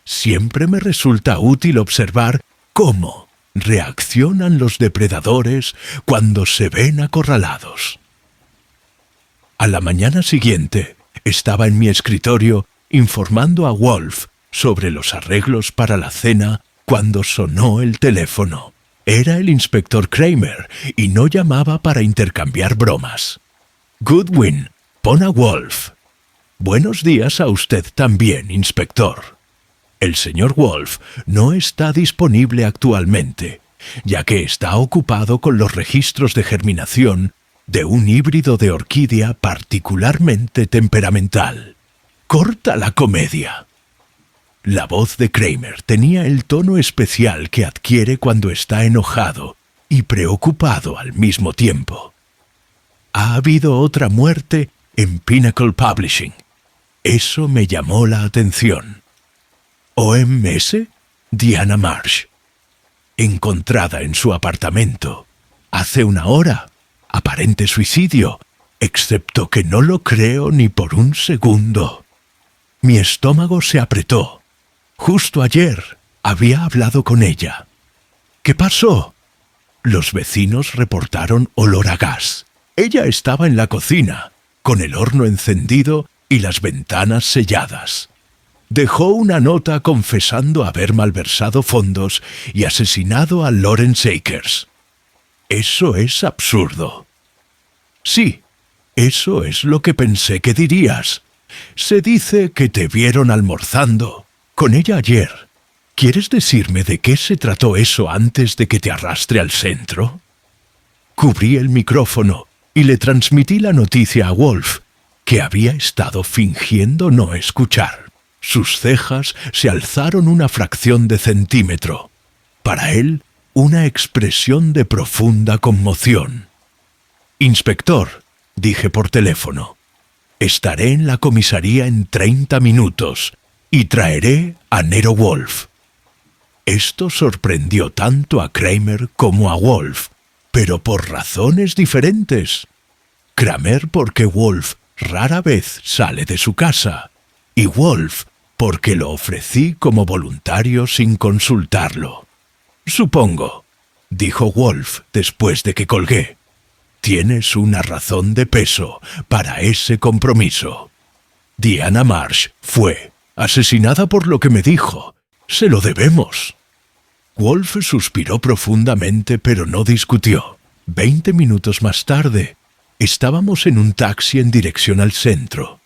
Speaker 1: Siempre me resulta útil observar cómo reaccionan los depredadores cuando se ven acorralados. A la mañana siguiente, estaba en mi escritorio informando a Wolf sobre los arreglos para la cena cuando sonó el teléfono. Era el inspector Kramer y no llamaba para intercambiar bromas. Goodwin, pon a Wolf. Buenos días a usted también, inspector. El señor Wolf no está disponible actualmente, ya que está ocupado con los registros de germinación de un híbrido de orquídea particularmente temperamental. Corta la comedia. La voz de Kramer tenía el tono especial que adquiere cuando está enojado y preocupado al mismo tiempo. Ha habido otra muerte en Pinnacle Publishing. Eso me llamó la atención. OMS, Diana Marsh. Encontrada en su apartamento. Hace una hora. Aparente suicidio, excepto que no lo creo ni por un segundo. Mi estómago se apretó. Justo ayer había hablado con ella. ¿Qué pasó? Los vecinos reportaron olor a gas. Ella estaba en la cocina, con el horno encendido y las ventanas selladas. Dejó una nota confesando haber malversado fondos y asesinado a Lawrence Akers. Eso es absurdo. Sí, eso es lo que pensé que dirías. Se dice que te vieron almorzando con ella ayer. ¿Quieres decirme de qué se trató eso antes de que te arrastre al centro? Cubrí el micrófono y le transmití la noticia a Wolf, que había estado fingiendo no escuchar. Sus cejas se alzaron una fracción de centímetro. Para él, una expresión de profunda conmoción. «Inspector», dije por teléfono, «estaré en la comisaría en 30 minutos y traeré a Nero Wolf». Esto sorprendió tanto a Kramer como a Wolf, pero por razones diferentes. Kramer porque Wolf rara vez sale de su casa, y Wolf porque lo ofrecí como voluntario sin consultarlo. «Supongo», dijo Wolf después de que colgué. «Tienes una razón de peso para ese compromiso. Diana Marsh fue asesinada por lo que me dijo. Se lo debemos». Wolf suspiró profundamente, pero no discutió. 20 minutos más tarde, estábamos en un taxi en dirección al centro.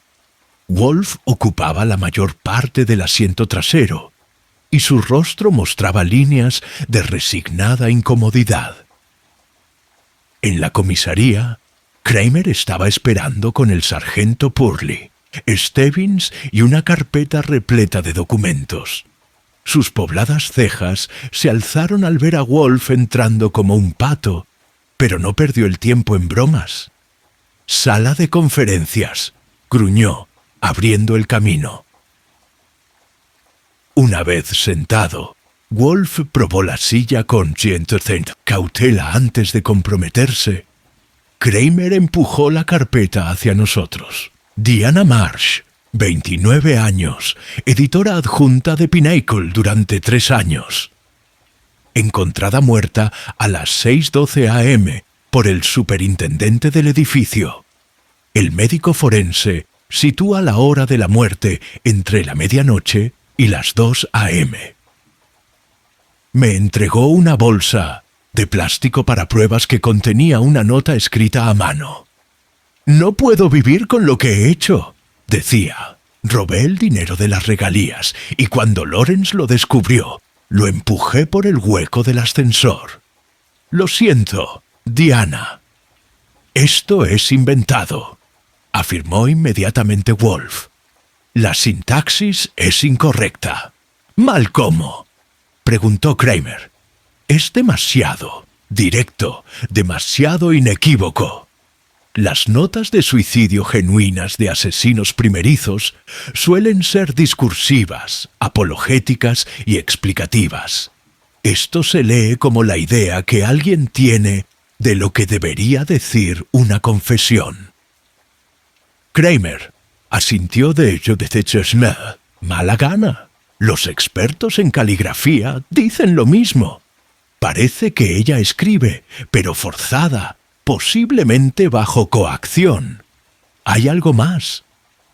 Speaker 1: Wolf ocupaba la mayor parte del asiento trasero, y su rostro mostraba líneas de resignada incomodidad. En la comisaría, Kramer estaba esperando con el sargento Purley, Stebbins y una carpeta repleta de documentos. Sus pobladas cejas se alzaron al ver a Wolf entrando como un pato, pero no perdió el tiempo en bromas. «Sala de conferencias», gruñó, abriendo el camino. Una vez sentado, Wolf probó la silla con cautela antes de comprometerse. Kramer empujó la carpeta hacia nosotros. Diana Marsh, 29 años, editora adjunta de Pinnacle durante 3 años. Encontrada muerta a las 6:12 a.m. por el superintendente del edificio. El médico forense sitúa la hora de la muerte entre la medianoche y las 2 a.m. Me entregó una bolsa de plástico para pruebas que contenía una nota escrita a mano. «No puedo vivir con lo que he hecho», decía. «Robé el dinero de las regalías y cuando Lawrence lo descubrió, lo empujé por el hueco del ascensor. Lo siento, Diana». «Esto es inventado», afirmó inmediatamente Wolf. «La sintaxis es incorrecta». «¿Mal cómo?», preguntó Kramer. «Es demasiado directo, demasiado inequívoco. Las notas de suicidio genuinas de asesinos primerizos suelen ser discursivas, apologéticas y explicativas. Esto se lee como la idea que alguien tiene de lo que debería decir una confesión». Kramer asintió de ello de mala gana. Los expertos en caligrafía dicen lo mismo. Parece que ella escribe, pero forzada, posiblemente bajo coacción. Hay algo más.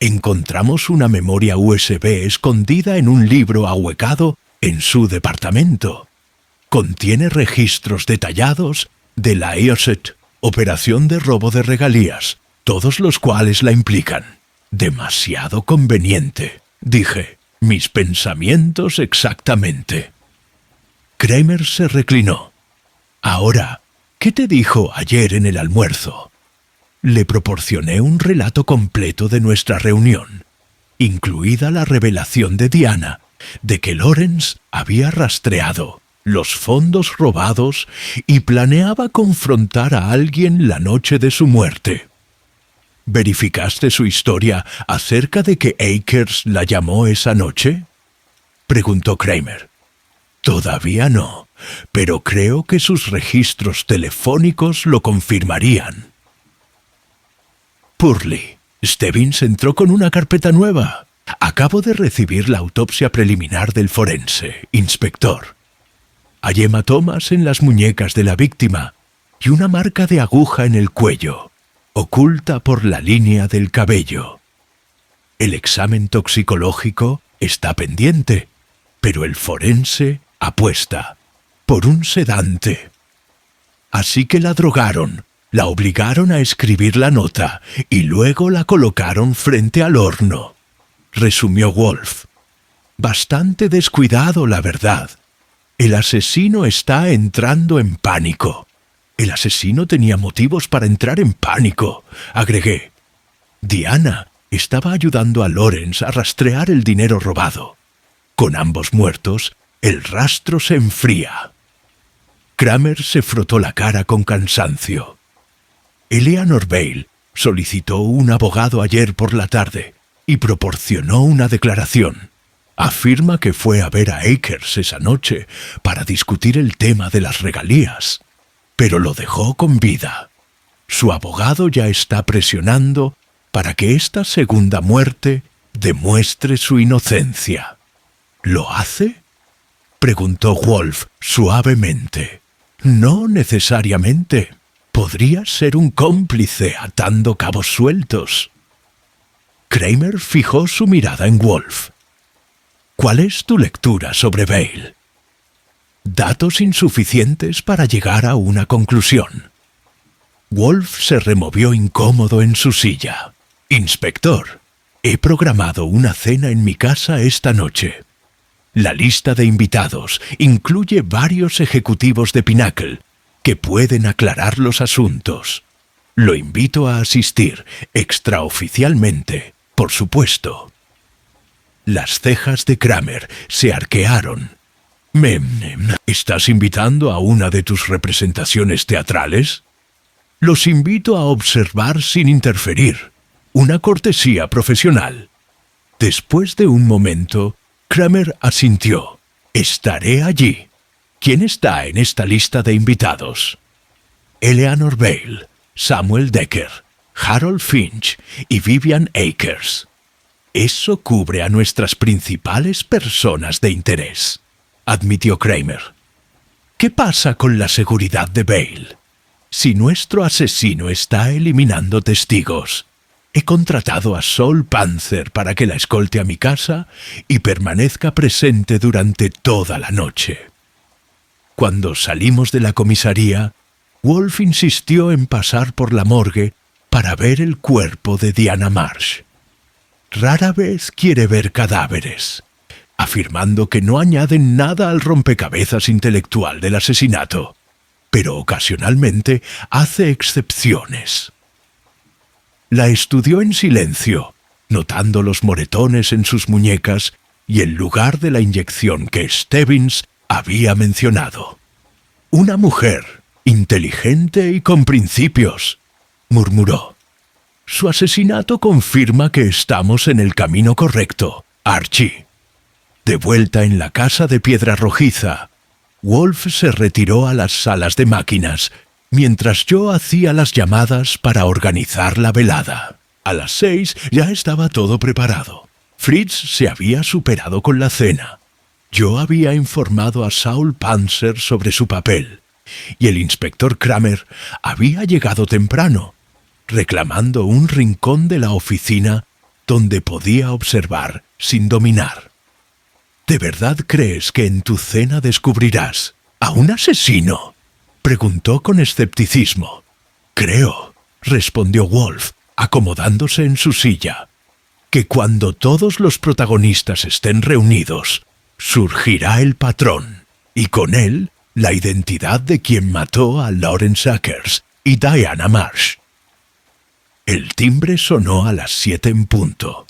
Speaker 1: Encontramos una memoria USB escondida en un libro ahuecado en su departamento. Contiene registros detallados de la EOSET, operación de robo de regalías, todos los cuales la implican. Demasiado conveniente, dije. Mis pensamientos exactamente. Kramer se reclinó. «Ahora, ¿qué te dijo ayer en el almuerzo?» Le proporcioné un relato completo de nuestra reunión, incluida la revelación de Diana de que Lawrence había rastreado los fondos robados y planeaba confrontar a alguien la noche de su muerte. ¿Verificaste su historia acerca de que Akers la llamó esa noche?, preguntó Kramer. Todavía no, pero creo que sus registros telefónicos lo confirmarían. Purley, Stebbins entró con una carpeta nueva. Acabo de recibir la autopsia preliminar del forense, inspector. Hay hematomas en las muñecas de la víctima y una marca de aguja en el cuello, oculta por la línea del cabello. El examen toxicológico está pendiente, pero el forense apuesta por un sedante. Así que la drogaron, la obligaron a escribir la nota y luego la colocaron frente al horno, resumió Wolf. Bastante descuidado, la verdad. El asesino está entrando en pánico. El asesino tenía motivos para entrar en pánico, agregué. Diana estaba ayudando a Lawrence a rastrear el dinero robado. Con ambos muertos, el rastro se enfría. Kramer se frotó la cara con cansancio. Eleanor Vail solicitó un abogado ayer por la tarde y proporcionó una declaración. Afirma que fue a ver a Akers esa noche para discutir el tema de las regalías, pero lo dejó con vida. Su abogado ya está presionando para que esta segunda muerte demuestre su inocencia. ¿Lo hace?, preguntó Wolf suavemente. No necesariamente. Podría ser un cómplice atando cabos sueltos. Kramer fijó su mirada en Wolf. ¿Cuál es tu lectura sobre Vail? Datos insuficientes para llegar a una conclusión. Wolf se removió incómodo en su silla. Inspector, he programado una cena en mi casa esta noche. La lista de invitados incluye varios ejecutivos de Pinnacle que pueden aclarar los asuntos. Lo invito a asistir, extraoficialmente, por supuesto. Las cejas de Kramer se arquearon. ¿Estás invitando a una de tus representaciones teatrales? Los invito a observar sin interferir. Una cortesía profesional. Después de un momento, Kramer asintió. Estaré allí. ¿Quién está en esta lista de invitados? Eleanor Vail, Samuel Decker, Harold Finch y Vivian Akers. Eso cubre a nuestras principales personas de interés, admitió Kramer. ¿Qué pasa con la seguridad de Vail? Si nuestro asesino está eliminando testigos, he contratado a Saul Panzer para que la escolte a mi casa y permanezca presente durante toda la noche. Cuando salimos de la comisaría, Wolf insistió en pasar por la morgue para ver el cuerpo de Diana Marsh. Rara vez quiere ver cadáveres, afirmando que no añaden nada al rompecabezas intelectual del asesinato, pero ocasionalmente hace excepciones. La estudió en silencio, notando los moretones en sus muñecas y el lugar de la inyección que Stebbins había mencionado. Una mujer, inteligente y con principios, murmuró. Su asesinato confirma que estamos en el camino correcto, Archie. De vuelta en la casa de piedra rojiza, Wolf se retiró a las salas de máquinas, mientras yo hacía las llamadas para organizar la velada. A las 6 ya estaba todo preparado. Fritz se había superado con la cena. Yo había informado a Saul Panzer sobre su papel, y el inspector Kramer había llegado temprano, reclamando un rincón de la oficina donde podía observar sin dominar. ¿De verdad crees que en tu cena descubrirás a un asesino?, preguntó con escepticismo. Creo, respondió Wolf, acomodándose en su silla, que cuando todos los protagonistas estén reunidos, surgirá el patrón, y con él la identidad de quien mató a Lawrence Akers y Diana Marsh. El timbre sonó a las 7 en punto.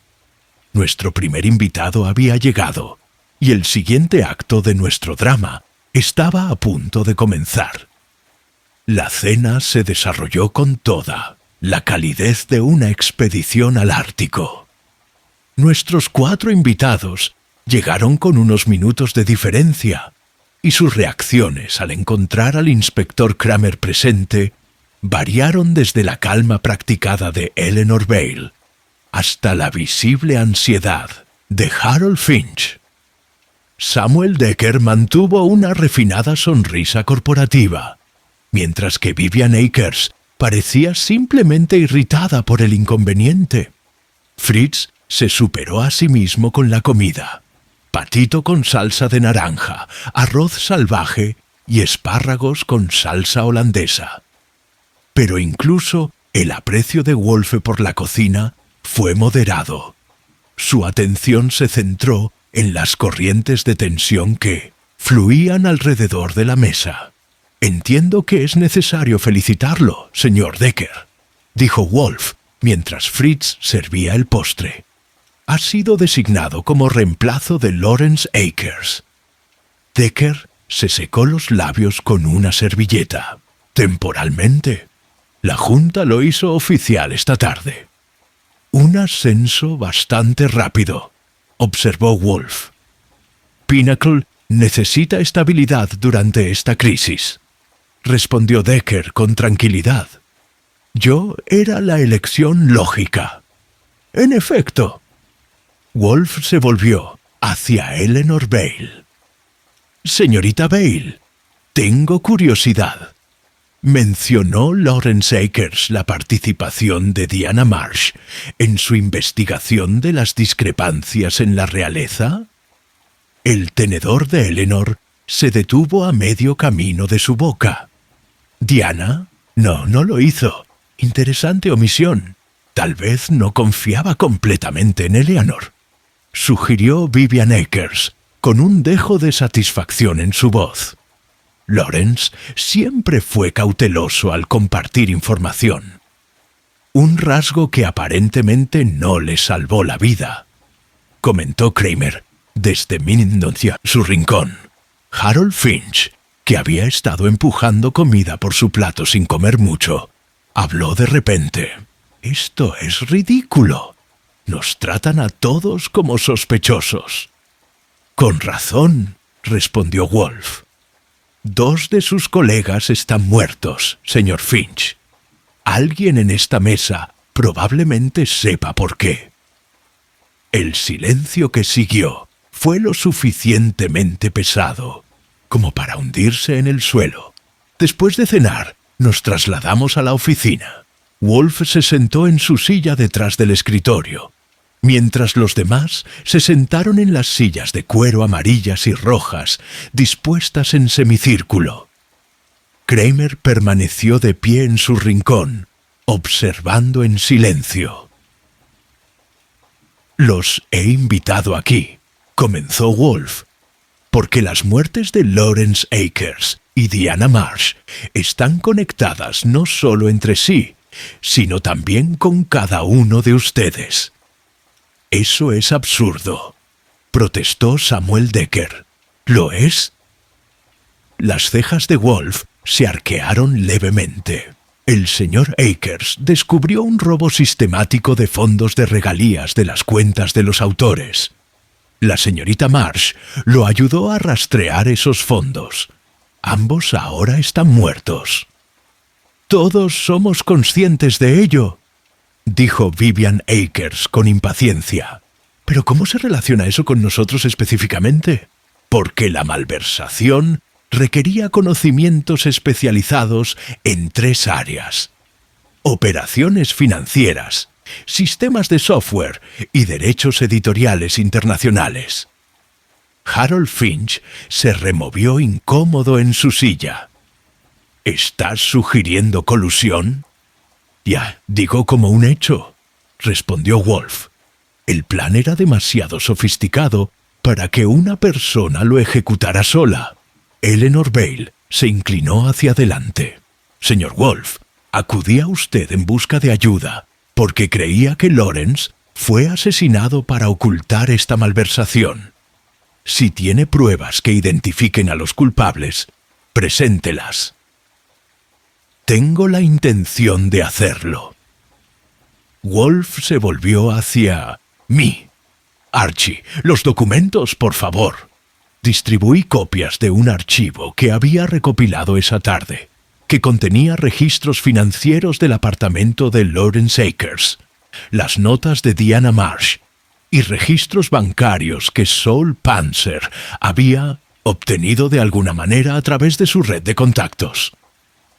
Speaker 1: Nuestro primer invitado había llegado, y el siguiente acto de nuestro drama estaba a punto de comenzar. La cena se desarrolló con toda la calidez de una expedición al Ártico. Nuestros 4 invitados llegaron con unos minutos de diferencia, y sus reacciones al encontrar al inspector Kramer presente variaron desde la calma practicada de Eleanor Vail hasta la visible ansiedad de Harold Finch. Samuel Decker mantuvo una refinada sonrisa corporativa, mientras que Vivian Akers parecía simplemente irritada por el inconveniente. Fritz se superó a sí mismo con la comida: patito con salsa de naranja, arroz salvaje y espárragos con salsa holandesa. Pero incluso el aprecio de Wolfe por la cocina fue moderado. Su atención se centró en las corrientes de tensión que fluían alrededor de la mesa. «Entiendo que es necesario felicitarlo, señor Decker», dijo Wolfe mientras Fritz servía el postre. «Ha sido designado como reemplazo de Lawrence Akers». Decker se secó los labios con una servilleta. «Temporalmente. La Junta lo hizo oficial esta tarde». «Un ascenso bastante rápido», observó Wolfe. «Pinnacle necesita estabilidad durante esta crisis», respondió Decker con tranquilidad. «Yo era la elección lógica». «En efecto». Wolfe se volvió hacia Eleanor Vail. «Señorita Vail, tengo curiosidad. ¿Mencionó Lawrence Akers la participación de Diana Marsh en su investigación de las discrepancias en la realeza?» El tenedor de Eleanor se detuvo a medio camino de su boca. «¿Diana? No lo hizo. Interesante omisión. Tal vez no confiaba completamente en Eleanor», sugirió Vivian Akers, con un dejo de satisfacción en su voz. Lawrence siempre fue cauteloso al compartir información. Un rasgo que aparentemente no le salvó la vida, comentó Kramer desde su rincón. Harold Finch, que había estado empujando comida por su plato sin comer mucho, habló de repente. «Esto es ridículo. Nos tratan a todos como sospechosos». «Con razón», respondió Wolfe. «2 de sus colegas están muertos, señor Finch. Alguien en esta mesa probablemente sepa por qué». El silencio que siguió fue lo suficientemente pesado como para hundirse en el suelo. Después de cenar, nos trasladamos a la oficina. Wolfe se sentó en su silla detrás del escritorio, mientras los demás se sentaron en las sillas de cuero amarillas y rojas, dispuestas en semicírculo. Kramer permaneció de pie en su rincón, observando en silencio. «Los he invitado aquí», comenzó Wolfe, «porque las muertes de Lawrence Akers y Diana Marsh están conectadas no solo entre sí, sino también con cada uno de ustedes». «Eso es absurdo», protestó Samuel Decker. «¿Lo es?» Las cejas de Wolfe se arquearon levemente. El señor Akers descubrió un robo sistemático de fondos de regalías de las cuentas de los autores. La señorita Marsh lo ayudó a rastrear esos fondos. Ambos ahora están muertos. «Todos somos conscientes de ello», dijo Vivian Akers con impaciencia. «¿Pero cómo se relaciona eso con nosotros específicamente?» «Porque la malversación requería conocimientos especializados en 3 áreas: operaciones financieras, sistemas de software y derechos editoriales internacionales». Harold Finch se removió incómodo en su silla. «¿Estás sugiriendo colusión?» «Ya, digo como un hecho», respondió Wolfe. «El plan era demasiado sofisticado para que una persona lo ejecutara sola». Eleanor Vail se inclinó hacia adelante. «Señor Wolfe, acudía usted en busca de ayuda porque creía que Lawrence fue asesinado para ocultar esta malversación». Si tiene pruebas que identifiquen a los culpables, preséntelas. Tengo la intención de hacerlo. Wolf se volvió hacia mí. Archie, los documentos, por favor. Distribuí copias de un archivo que había recopilado esa tarde, que contenía registros financieros del apartamento de Lawrence Akers, las notas de Diana Marsh y registros bancarios que Saul Panzer había obtenido de alguna manera a través de su red de contactos.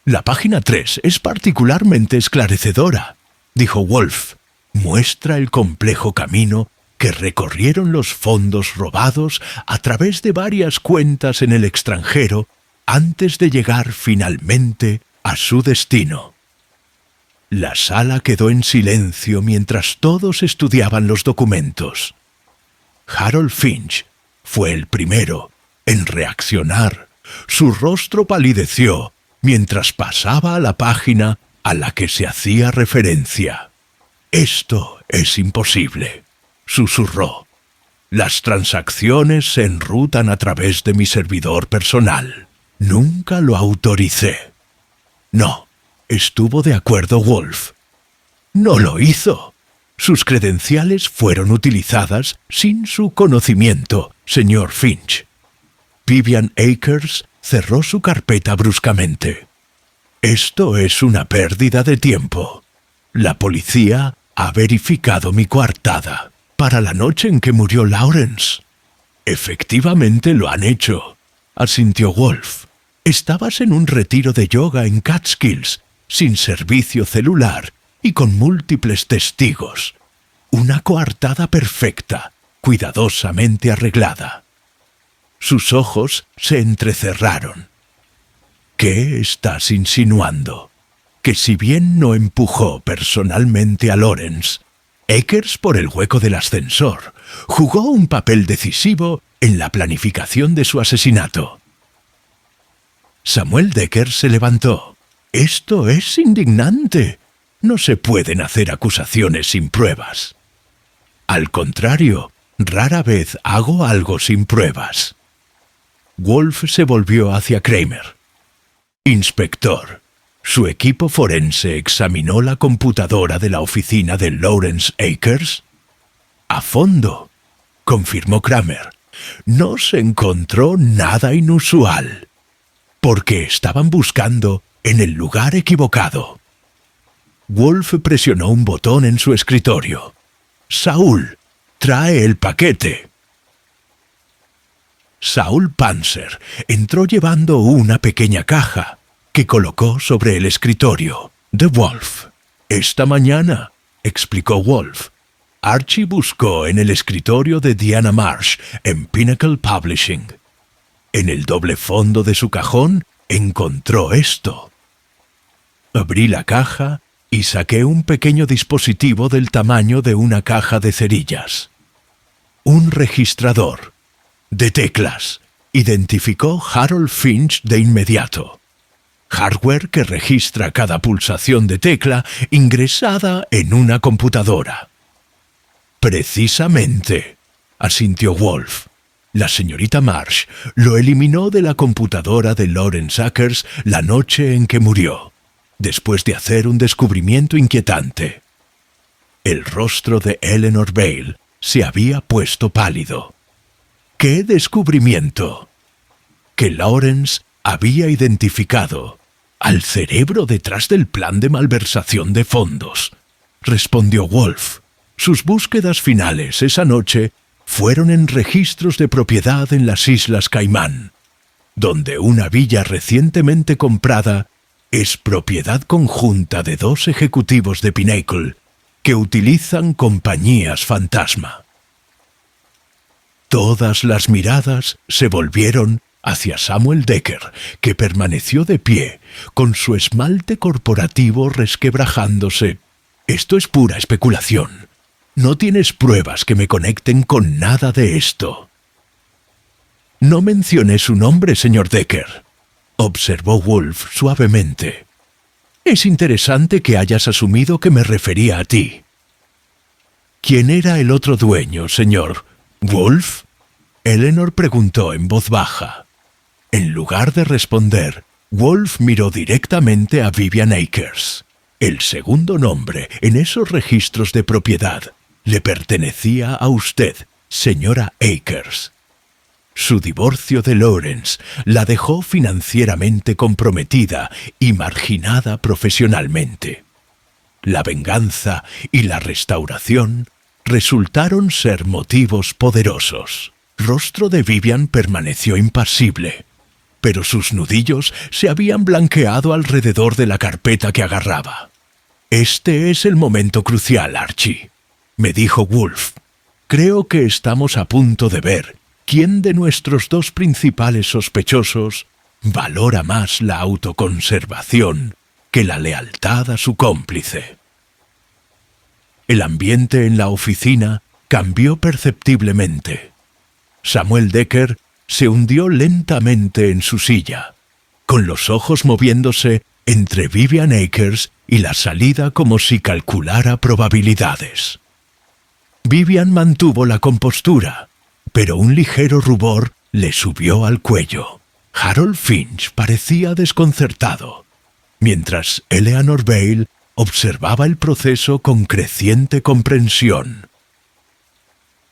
Speaker 1: La página 3 es particularmente esclarecedora, dijo Wolf. Muestra el complejo camino que recorrieron los fondos robados a través de varias cuentas en el extranjero antes de llegar finalmente a su destino. La sala quedó en silencio mientras todos estudiaban los documentos. Harold Finch fue el primero en reaccionar. Su rostro palideció mientras pasaba a la página a la que se hacía referencia. «Esto es imposible», susurró. «Las transacciones se enrutan a través de mi servidor personal. Nunca lo autoricé». «No», estuvo de acuerdo Wolf. «No lo hizo. Sus credenciales fueron utilizadas sin su conocimiento, señor Finch». Vivian Akers cerró su carpeta bruscamente. «Esto es una pérdida de tiempo. La policía ha verificado mi coartada para la noche en que murió Lawrence». «Efectivamente lo han hecho», asintió Wolf. «Estabas en un retiro de yoga en Catskills, sin servicio celular y con múltiples testigos. Una coartada perfecta, cuidadosamente arreglada». Sus ojos se entrecerraron. «¿Qué estás insinuando? Que si bien no empujó personalmente a Lawrence, Akers por el hueco del ascensor jugó un papel decisivo en la planificación de su asesinato». Samuel Decker se levantó. «Esto es indignante. No se pueden hacer acusaciones sin pruebas». «Al contrario, rara vez hago algo sin pruebas». Wolf se volvió hacia Kramer. «Inspector, ¿su equipo forense examinó la computadora de la oficina de Lawrence Akers?» «A fondo», confirmó Kramer. «No se encontró nada inusual, porque estaban buscando en el lugar equivocado». Wolf presionó un botón en su escritorio. «Saul, trae el paquete». Saul Panzer entró llevando una pequeña caja que colocó sobre el escritorio de Wolf. «Esta mañana», explicó Wolf, «Archie buscó en el escritorio de Diana Marsh en Pinnacle Publishing. En el doble fondo de su cajón encontró esto». Abrí la caja y saqué un pequeño dispositivo del tamaño de una caja de cerillas. Un registrador de teclas, identificó Harold Finch de inmediato. Hardware que registra cada pulsación de tecla ingresada en una computadora. «Precisamente», asintió Wolf. «La señorita Marsh lo eliminó de la computadora de Lawrence Akers la noche en que murió, después de hacer un descubrimiento inquietante». El rostro de Eleanor Bale se había puesto pálido. «¿Qué descubrimiento?» «Que Lawrence había identificado al cerebro detrás del plan de malversación de fondos», respondió Wolf. «Sus búsquedas finales esa noche fueron en registros de propiedad en las Islas Caimán, donde una villa recientemente comprada es propiedad conjunta de 2 ejecutivos de Pinnacle que utilizan compañías fantasma». Todas las miradas se volvieron hacia Samuel Decker, que permaneció de pie, con su esmalte corporativo resquebrajándose. «Esto es pura especulación. No tienes pruebas que me conecten con nada de esto». «No mencioné su nombre, señor Decker», observó Wolf suavemente. «Es interesante que hayas asumido que me refería a ti». «¿Quién era el otro dueño, señor Wolf?» Eleanor preguntó en voz baja. En lugar de responder, Wolf miró directamente a Vivian Akers. El segundo nombre en esos registros de propiedad le pertenecía a usted, señora Akers. Su divorcio de Lawrence la dejó financieramente comprometida y marginada profesionalmente. La venganza y la restauración resultaron ser motivos poderosos. El rostro de Vivian permaneció impasible, pero sus nudillos se habían blanqueado alrededor de la carpeta que agarraba. «Este es el momento crucial, Archie», me dijo Wolf. «Creo que estamos a punto de ver quién de nuestros dos principales sospechosos valora más la autoconservación que la lealtad a su cómplice». El ambiente en la oficina cambió perceptiblemente. Samuel Decker se hundió lentamente en su silla, con los ojos moviéndose entre Vivian Akers y la salida como si calculara probabilidades. Vivian mantuvo la compostura, pero un ligero rubor le subió al cuello. Harold Finch parecía desconcertado, mientras Eleanor Vail observaba el proceso con creciente comprensión.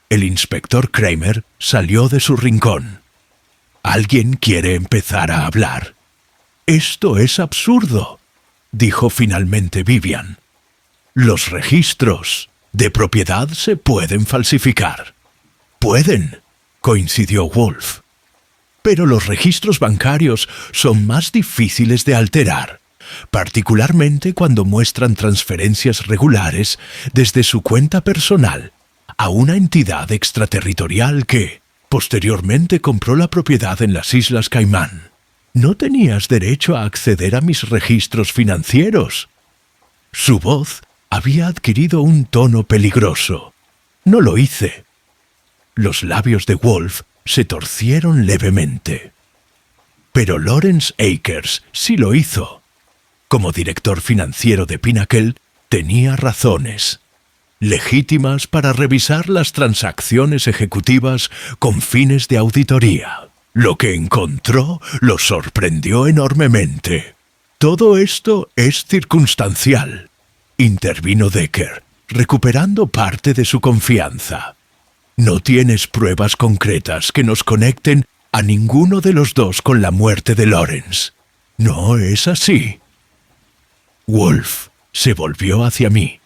Speaker 1: El inspector Kramer salió de su rincón. «¿Alguien quiere empezar a hablar?» «Esto es absurdo», dijo finalmente Vivian. «Los registros de propiedad se pueden falsificar». «Pueden», coincidió Wolf. «Pero los registros bancarios son más difíciles de alterar, particularmente cuando muestran transferencias regulares desde su cuenta personal a una entidad extraterritorial que, posteriormente, compró la propiedad en las Islas Caimán. No tenías derecho a acceder a mis registros financieros». Su voz había adquirido un tono peligroso. «No lo hice». Los labios de Wolf se torcieron levemente. «Pero Lawrence Akers sí lo hizo. Como director financiero de Pinnacle, tenía razones legítimas para revisar las transacciones ejecutivas con fines de auditoría. Lo que encontró lo sorprendió enormemente. Todo esto es circunstancial», intervino Decker, recuperando parte de su confianza. «No tienes pruebas concretas que nos conecten a ninguno de los dos con la muerte de Lawrence. ¿No es así?» Wolf se volvió hacia mí.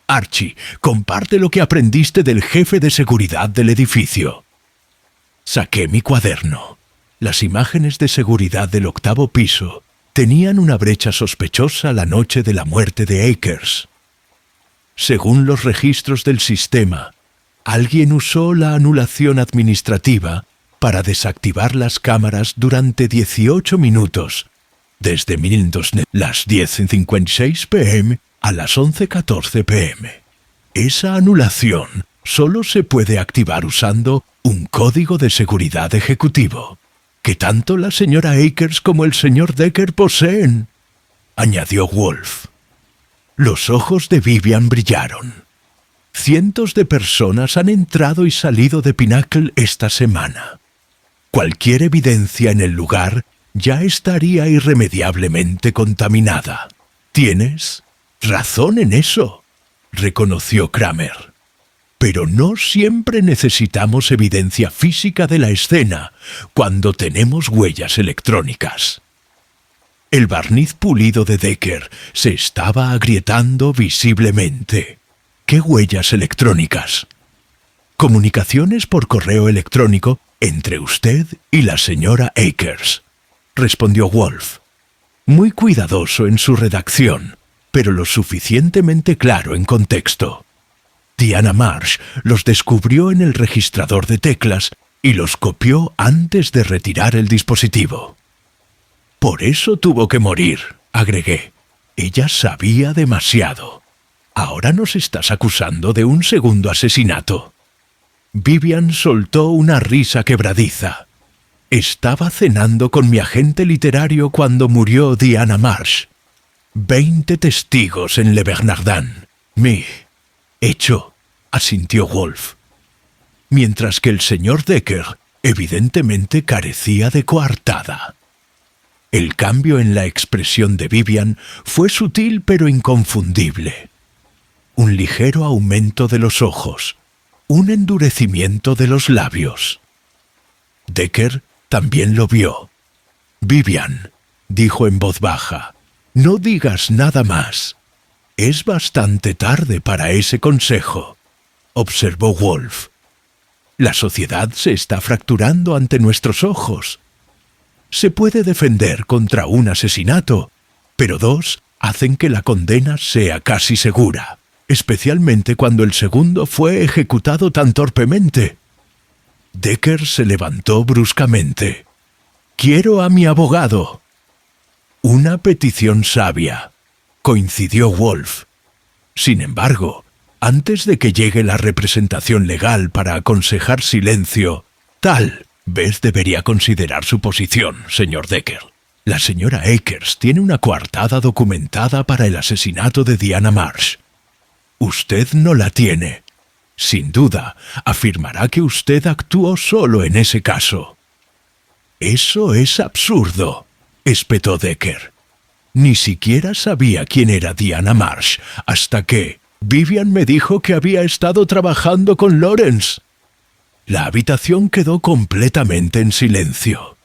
Speaker 1: «Archie, comparte lo que aprendiste del jefe de seguridad del edificio». Saqué mi cuaderno. Las imágenes de seguridad del 8º piso tenían una brecha sospechosa la noche de la muerte de Akers. Según los registros del sistema, alguien usó la anulación administrativa para desactivar las cámaras durante 18 minutos, desde las 10:56 p.m. a las 11:14 p.m. Esa anulación solo se puede activar usando un código de seguridad ejecutivo, que tanto la señora Akers como el señor Decker poseen», añadió Wolf. Los ojos de Vivian brillaron. «Cientos de personas han entrado y salido de Pinnacle esta semana. Cualquier evidencia en el lugar ya estaría irremediablemente contaminada». «Tienes razón en eso», reconoció Kramer. «Pero no siempre necesitamos evidencia física de la escena cuando tenemos huellas electrónicas». El barniz pulido de Decker se estaba agrietando visiblemente. «¿Qué huellas electrónicas?» «Comunicaciones por correo electrónico entre usted y la señora Akers», respondió Wolf. «Muy cuidadoso en su redacción, pero lo suficientemente claro en contexto. Diana Marsh los descubrió en el registrador de teclas y los copió antes de retirar el dispositivo». «Por eso tuvo que morir», agregué. «Ella sabía demasiado. Ahora nos estás acusando de un segundo asesinato». Vivian soltó una risa quebradiza. «Estaba cenando con mi agente literario cuando murió Diana Marsh. 20 testigos en Le Bernardin. Mi hecho», asintió Wolf. Mientras que el señor Decker Evidentemente carecía de coartada. El cambio en la expresión de Vivian fue sutil pero inconfundible. Un ligero aumento de los ojos, un endurecimiento de los labios. Decker también lo vio. «Vivian», dijo en voz baja, «no digas nada más. Es bastante tarde para ese consejo», observó Wolf. «La sociedad se está fracturando ante nuestros ojos. Se puede defender contra un asesinato, pero 2 hacen que la condena sea casi segura, especialmente cuando el segundo fue ejecutado tan torpemente». Decker se levantó bruscamente. «Quiero a mi abogado». «Una petición sabia», coincidió Wolf. «Sin embargo, antes de que llegue la representación legal para aconsejar silencio, tal vez debería considerar su posición, señor Decker. La señora Akers tiene una coartada documentada para el asesinato de Diana Marsh. Usted no la tiene. Sin duda, afirmará que usted actuó solo en ese caso». «Eso es absurdo», espetó Decker. «Ni siquiera sabía quién era Diana Marsh hasta que Vivian me dijo que había estado trabajando con Lawrence». La habitación quedó completamente en silencio.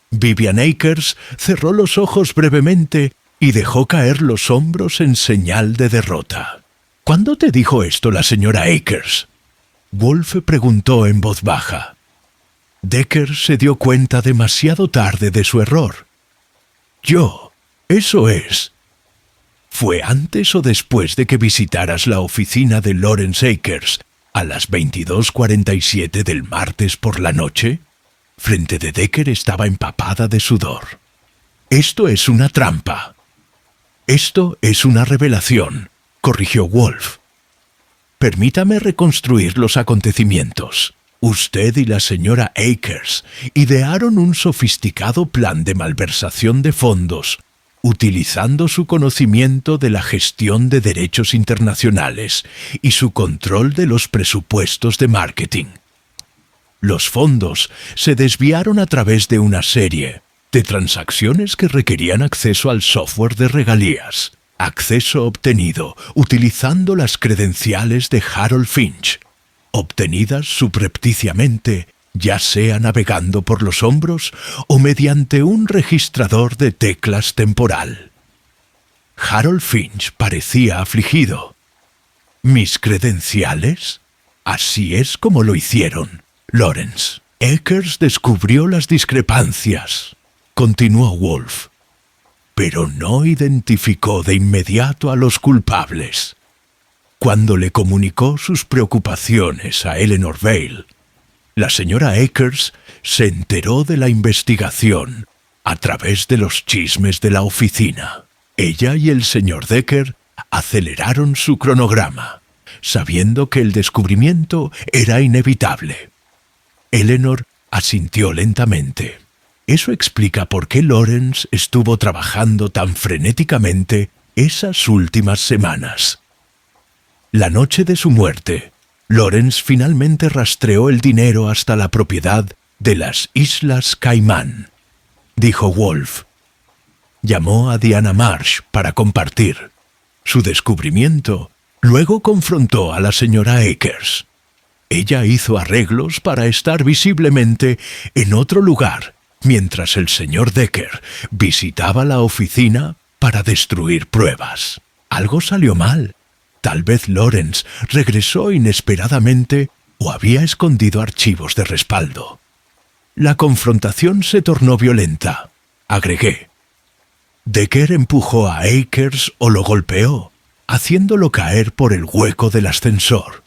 Speaker 1: Vivian Akers cerró los ojos brevemente y dejó caer los hombros en señal de derrota. «¿Cuándo te dijo esto la señora Akers?», Wolf preguntó en voz baja. Decker se dio cuenta demasiado tarde de su error. «Yo, eso es». «¿Fue antes o después de que visitaras la oficina de Lawrence Akers a las 22:47 del martes por la noche?» Frente de Decker estaba empapada de sudor. «Esto es una trampa». «Esto es una revelación», corrigió Wolf. «Permítame reconstruir los acontecimientos. Usted y la señora Akers idearon un sofisticado plan de malversación de fondos, utilizando su conocimiento de la gestión de derechos internacionales y su control de los presupuestos de marketing. Los fondos se desviaron a través de una serie de transacciones que requerían acceso al software de regalías, acceso obtenido utilizando las credenciales de Harold Finch, obtenidas subrepticiamente, ya sea navegando por los hombros o mediante un registrador de teclas temporal. Harold Finch parecía afligido. «¿Mis credenciales? Así es como lo hicieron, Lawrence». «Akers descubrió las discrepancias», continuó Wolf, «pero no identificó de inmediato a los culpables. Cuando le comunicó sus preocupaciones a Eleanor Vail, la señora Akers se enteró de la investigación a través de los chismes de la oficina. Ella y el señor Decker aceleraron su cronograma, sabiendo que el descubrimiento era inevitable». Eleanor asintió lentamente. Eso explica por qué Lawrence estuvo trabajando tan frenéticamente esas últimas semanas. La noche de su muerte, Lawrence finalmente rastreó el dinero hasta la propiedad de las Islas Caimán, dijo Wolf. Llamó a Diana Marsh para compartir su descubrimiento. Luego confrontó a la señora Akers. Ella hizo arreglos para estar visiblemente en otro lugar, mientras el señor Decker visitaba la oficina para destruir pruebas. Algo salió mal. Tal vez Lawrence regresó inesperadamente o había escondido archivos de respaldo. La confrontación se tornó violenta, agregué. Decker empujó a Akers o lo golpeó, haciéndolo caer por el hueco del ascensor.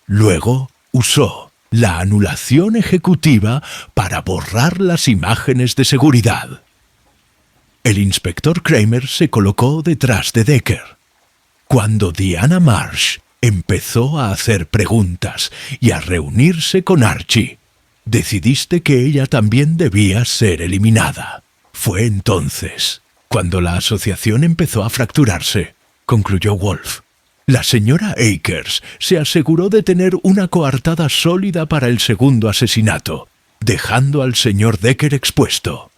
Speaker 1: Luego usó la anulación ejecutiva para borrar las imágenes de seguridad. El inspector Kramer se colocó detrás de Decker. Cuando Diana Marsh empezó a hacer preguntas y a reunirse con Archie, decidiste que ella también debía ser eliminada. Fue entonces cuando la asociación empezó a fracturarse, concluyó Wolf. La señora Akers se aseguró de tener una coartada sólida para el segundo asesinato, dejando al señor Decker expuesto.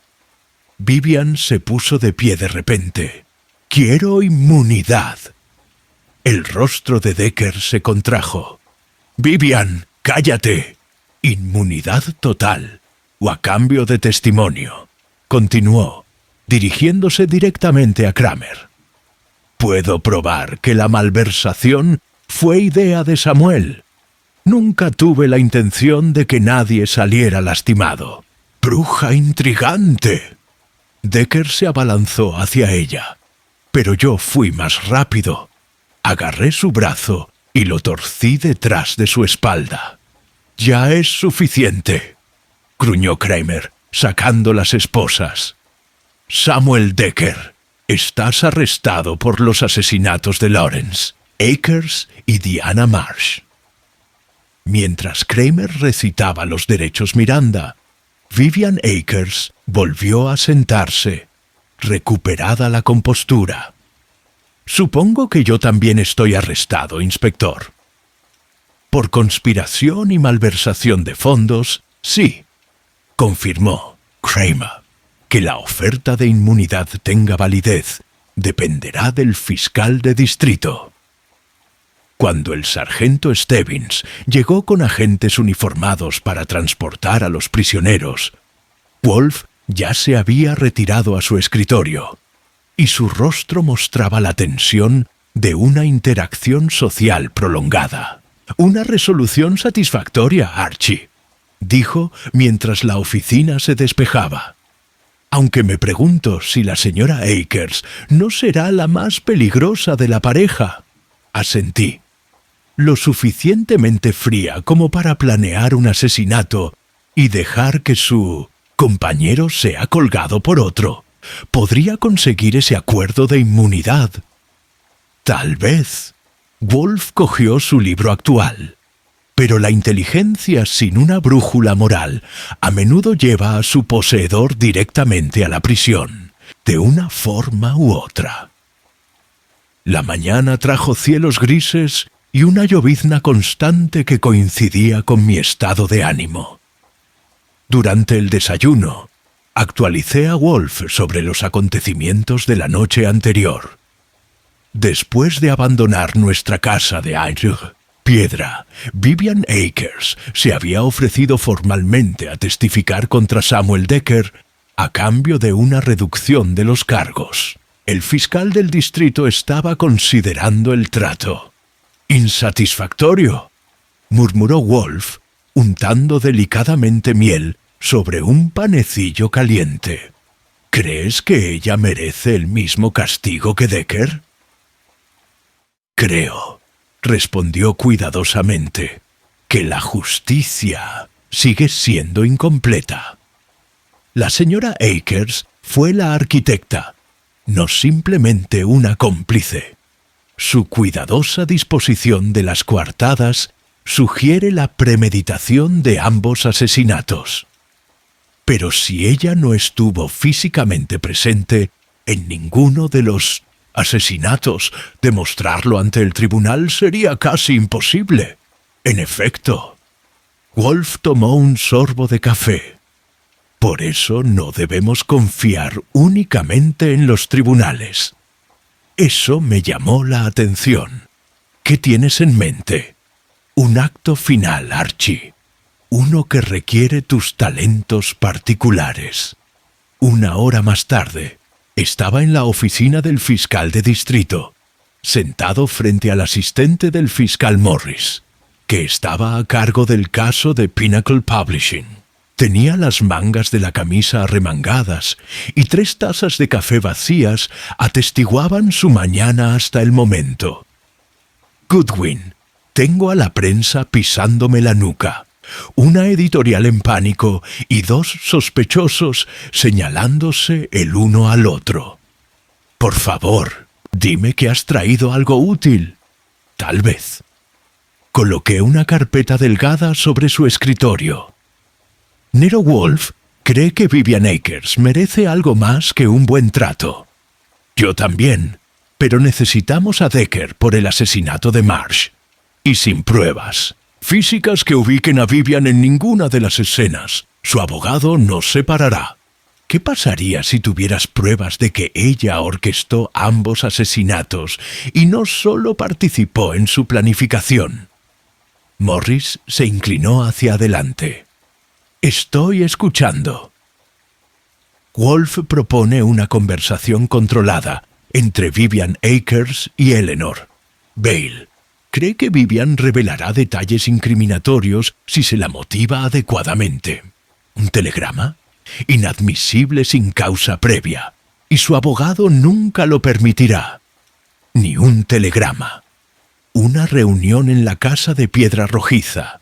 Speaker 1: Vivian se puso de pie de repente. «¡Quiero inmunidad!». El rostro de Decker se contrajo. «Vivian, cállate. Inmunidad total, o a cambio de testimonio», continuó, dirigiéndose directamente a Kramer. «Puedo probar que la malversación fue idea de Samuel. Nunca tuve la intención de que nadie saliera lastimado». «¡Bruja intrigante!». Decker se abalanzó hacia ella, pero yo fui más rápido. Agarré su brazo y lo torcí detrás de su espalda. «Ya es suficiente», gruñó Kramer, sacando las esposas. «Samuel Decker, estás arrestado por los asesinatos de Lawrence, Akers y Diana Marsh». Mientras Kramer recitaba los derechos Miranda, Vivian Akers volvió a sentarse, recuperada la compostura. «Supongo que yo también estoy arrestado, inspector». «Por conspiración y malversación de fondos, sí», confirmó Kramer. «Que la oferta de inmunidad tenga validez dependerá del fiscal de distrito». Cuando el sargento Stebbins llegó con agentes uniformados para transportar a los prisioneros, Wolf ya se había retirado a su escritorio, y su rostro mostraba la tensión de una interacción social prolongada. «Una resolución satisfactoria, Archie», dijo mientras la oficina se despejaba. «Aunque me pregunto si la señora Akers no será la más peligrosa de la pareja», asentí. «Lo suficientemente fría como para planear un asesinato y dejar que su compañero sea colgado por otro. Podría conseguir ese acuerdo de inmunidad». «Tal vez». Wolf cogió su libro actual. «Pero la inteligencia sin una brújula moral a menudo lleva a su poseedor directamente a la prisión, de una forma u otra». La mañana trajo cielos grises y una llovizna constante que coincidía con mi estado de ánimo. Durante el desayuno, actualicé a Wolf sobre los acontecimientos de la noche anterior. Después de abandonar nuestra casa de Aire Piedra, Vivian Akers se había ofrecido formalmente a testificar contra Samuel Decker a cambio de una reducción de los cargos. El fiscal del distrito estaba considerando el trato. «Insatisfactorio», murmuró Wolf, untando delicadamente miel sobre un panecillo caliente. «¿Crees que ella merece el mismo castigo que Decker?» «Creo», respondió cuidadosamente, «que la justicia sigue siendo incompleta». La señora Akers fue la arquitecta, no simplemente una cómplice. Su cuidadosa disposición de las coartadas sugiere la premeditación de ambos asesinatos. Pero si ella no estuvo físicamente presente en ninguno de los asesinatos, demostrarlo ante el tribunal sería casi imposible. En efecto, Wolf tomó un sorbo de café. «Por eso no debemos confiar únicamente en los tribunales». Eso me llamó la atención. «¿Qué tienes en mente?» «Un acto final, Archie. Uno que requiere tus talentos particulares». Una hora más tarde, estaba en la oficina del fiscal de distrito, sentado frente al asistente del fiscal Morris, que estaba a cargo del caso de Pinnacle Publishing. Tenía las mangas de la camisa arremangadas y 3 tazas de café vacías atestiguaban su mañana hasta el momento. «Goodwin, tengo a la prensa pisándome la nuca, una editorial en pánico y 2 sospechosos señalándose el uno al otro. Por favor, dime que has traído algo útil». «Tal vez». Coloqué una carpeta delgada sobre su escritorio. «Nero Wolf cree que Vivian Akers merece algo más que un buen trato. Yo también, pero necesitamos a Decker por el asesinato de Marsh. Y sin pruebas físicas que ubiquen a Vivian en ninguna de las escenas. Su abogado nos separará. ¿Qué pasaría si tuvieras pruebas de que ella orquestó ambos asesinatos y no solo participó en su planificación? Morris se inclinó hacia adelante. Estoy escuchando. Wolf propone una conversación controlada entre Vivian Akers y Eleanor. Bale cree que Vivian revelará detalles incriminatorios si se la motiva adecuadamente. ¿Un telegrama? Inadmisible sin causa previa, y su abogado nunca lo permitirá. Ni un telegrama. Una reunión en la casa de Piedra Rojiza,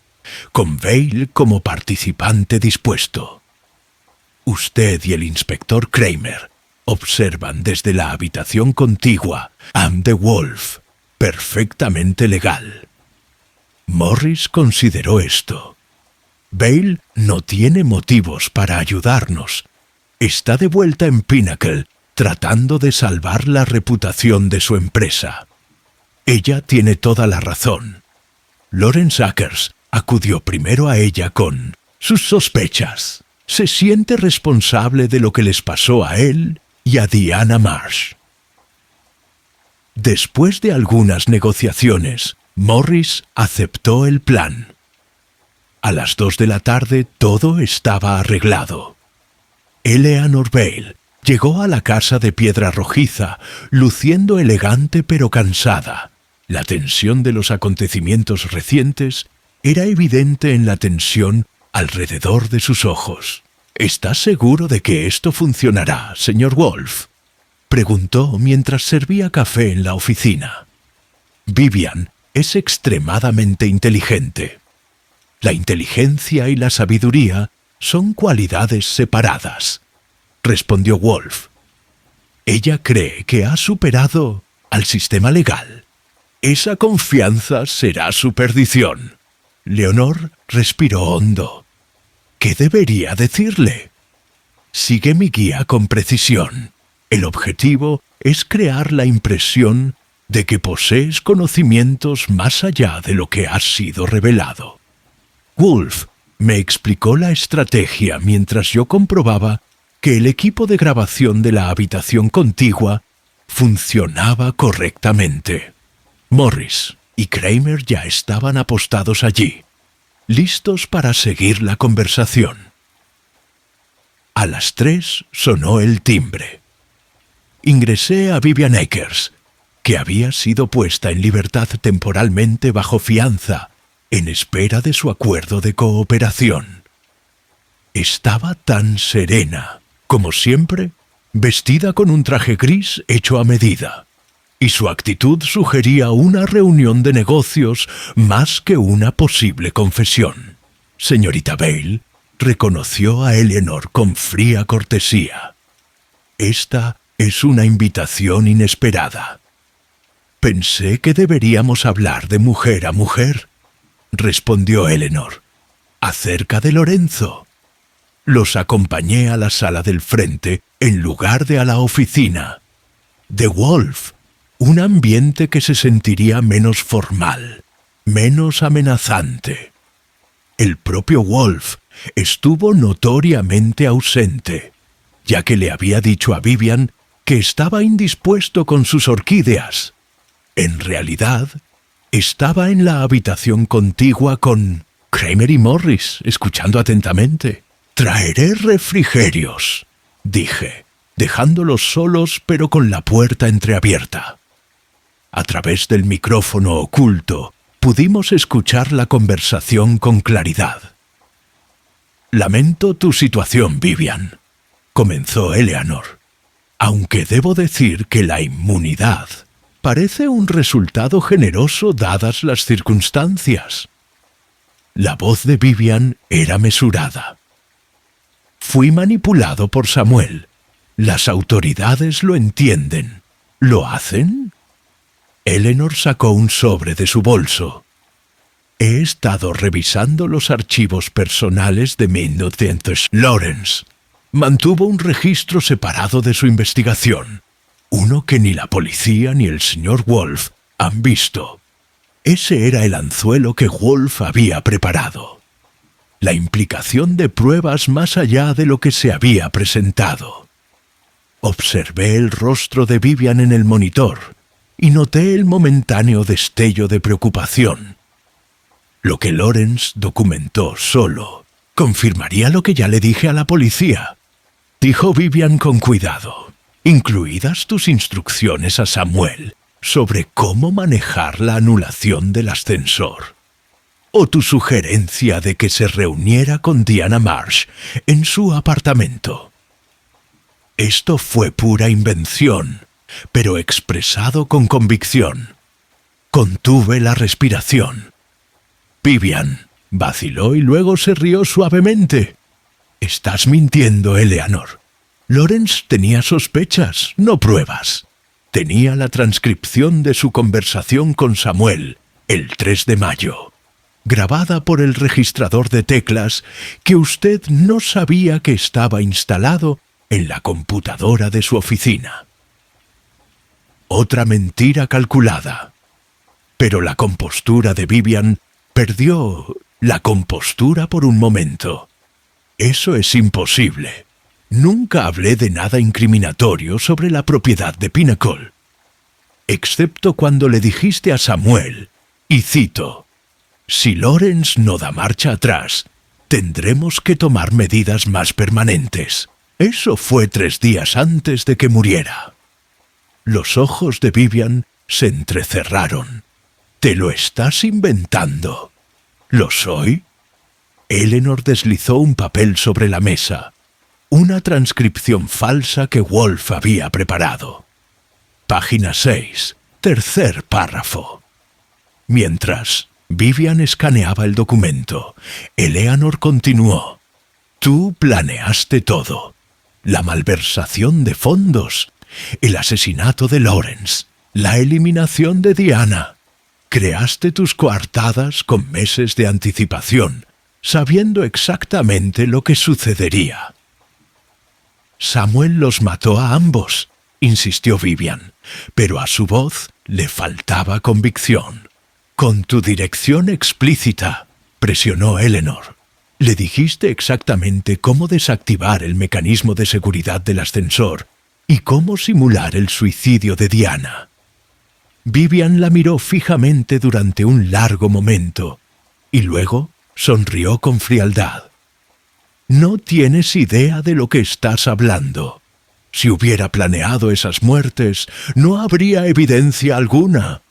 Speaker 1: con Bale como participante dispuesto. Usted y el inspector Kramer observan desde la habitación contigua a The Wolf, perfectamente legal. Morris consideró esto. Bale no tiene motivos para ayudarnos. Está de vuelta en Pinnacle, tratando de salvar la reputación de su empresa. Ella tiene toda la razón. Lawrence Akers acudió primero a ella con sus sospechas. Se siente responsable de lo que les pasó a él y a Diana Marsh. Después de algunas negociaciones, Morris aceptó el plan. A las 2 de la tarde todo estaba arreglado. Eleanor Bale llegó a la casa de Piedra Rojiza, luciendo elegante pero cansada. La tensión de los acontecimientos recientes era evidente en la tensión alrededor de sus ojos. ¿Está seguro de que esto funcionará, señor Wolf?, preguntó mientras servía café en la oficina. Vivian es extremadamente inteligente. La inteligencia y la sabiduría son cualidades separadas, respondió Wolf. Ella cree que ha superado al sistema legal. Esa confianza será su perdición. Leonor respiró hondo. ¿Qué debería decirle? Sigue mi guía con precisión. El objetivo es crear la impresión de que posees conocimientos más allá de lo que ha sido revelado. Wolf me explicó la estrategia mientras yo comprobaba que el equipo de grabación de la habitación contigua funcionaba correctamente. Morris y Kramer ya estaban apostados allí, listos para seguir la conversación. A las 3 sonó el timbre. Ingresé a Vivian Akers, que había sido puesta en libertad temporalmente bajo fianza, en espera de su acuerdo de cooperación. Estaba tan serena, como siempre, vestida con un traje gris hecho a medida, y su actitud sugería una reunión de negocios más que una posible confesión. Señorita Bale reconoció a Eleanor con fría cortesía. Esta es una invitación inesperada. Pensé que deberíamos hablar de mujer a mujer, respondió Eleanor. Acerca de Lorenzo. Los acompañé a la sala del frente en lugar de a la oficina. The Wolf, un ambiente que se sentiría menos formal, menos amenazante. El propio Wolf estuvo notoriamente ausente, ya que le había dicho a Vivian que estaba indispuesto con sus orquídeas. En realidad, estaba en la habitación contigua con Kramer y Morris, escuchando atentamente. «Traeré refrigerios», dije, dejándolos solos pero con la puerta entreabierta. A través del micrófono oculto, pudimos escuchar la conversación con claridad. «Lamento tu situación, Vivian», comenzó Eleanor, «aunque debo decir que la inmunidad parece un resultado generoso dadas las circunstancias». La voz de Vivian era mesurada. «Fui manipulado por Samuel. Las autoridades lo entienden. ¿Lo hacen?» Eleanor sacó un sobre de su bolso. «He estado revisando los archivos personales de 1900. Lawrence mantuvo un registro separado de su investigación, uno que ni la policía ni el señor Wolf han visto. Ese era el anzuelo que Wolf había preparado. la implicación de pruebas más allá de lo que se había presentado. Observé el rostro de Vivian en el monitor y noté el momentáneo destello de preocupación. Lo que Lawrence documentó solo confirmaría lo que ya le dije a la policía, dijo Vivian con cuidado, incluidas tus instrucciones a Samuel sobre cómo manejar la anulación del ascensor, o tu sugerencia de que se reuniera con Diana Marsh en su apartamento. Esto fue pura invención, pero expresado con convicción. Contuve la respiración. Vivian vaciló y luego se rió suavemente. Estás mintiendo, Eleanor. Lawrence tenía sospechas, no pruebas. Tenía la transcripción de su conversación con Samuel el 3 de mayo, grabada por el registrador de teclas que usted no sabía que estaba instalado en la computadora de su oficina. Otra mentira calculada. Pero la compostura de Vivian perdió la compostura por un momento. Eso es imposible. Nunca hablé de nada incriminatorio sobre la propiedad de Pinnacle, excepto cuando le dijiste a Samuel, y cito, «Si Lawrence no da marcha atrás, tendremos que tomar medidas más permanentes». Eso fue 3 días antes de que muriera. Los ojos de Vivian se entrecerraron. «¿Te lo estás inventando?» «¿Lo soy?» Eleanor deslizó un papel sobre la mesa. Una transcripción falsa que Wolf había preparado. Página 6, tercer párrafo. Mientras Vivian escaneaba el documento, Eleanor continuó. Tú planeaste todo. La malversación de fondos, el asesinato de Lawrence, la eliminación de Diana. Creaste tus coartadas con meses de anticipación, sabiendo exactamente lo que sucedería. Samuel los mató a ambos, insistió Vivian, pero a su voz le faltaba convicción. Con tu dirección explícita, presionó Eleanor. Le dijiste exactamente cómo desactivar el mecanismo de seguridad del ascensor y cómo simular el suicidio de Diana. Vivian la miró fijamente durante un largo momento y luego sonrió con frialdad. No tienes idea de lo que estás hablando. Si hubiera planeado esas muertes, no habría evidencia alguna.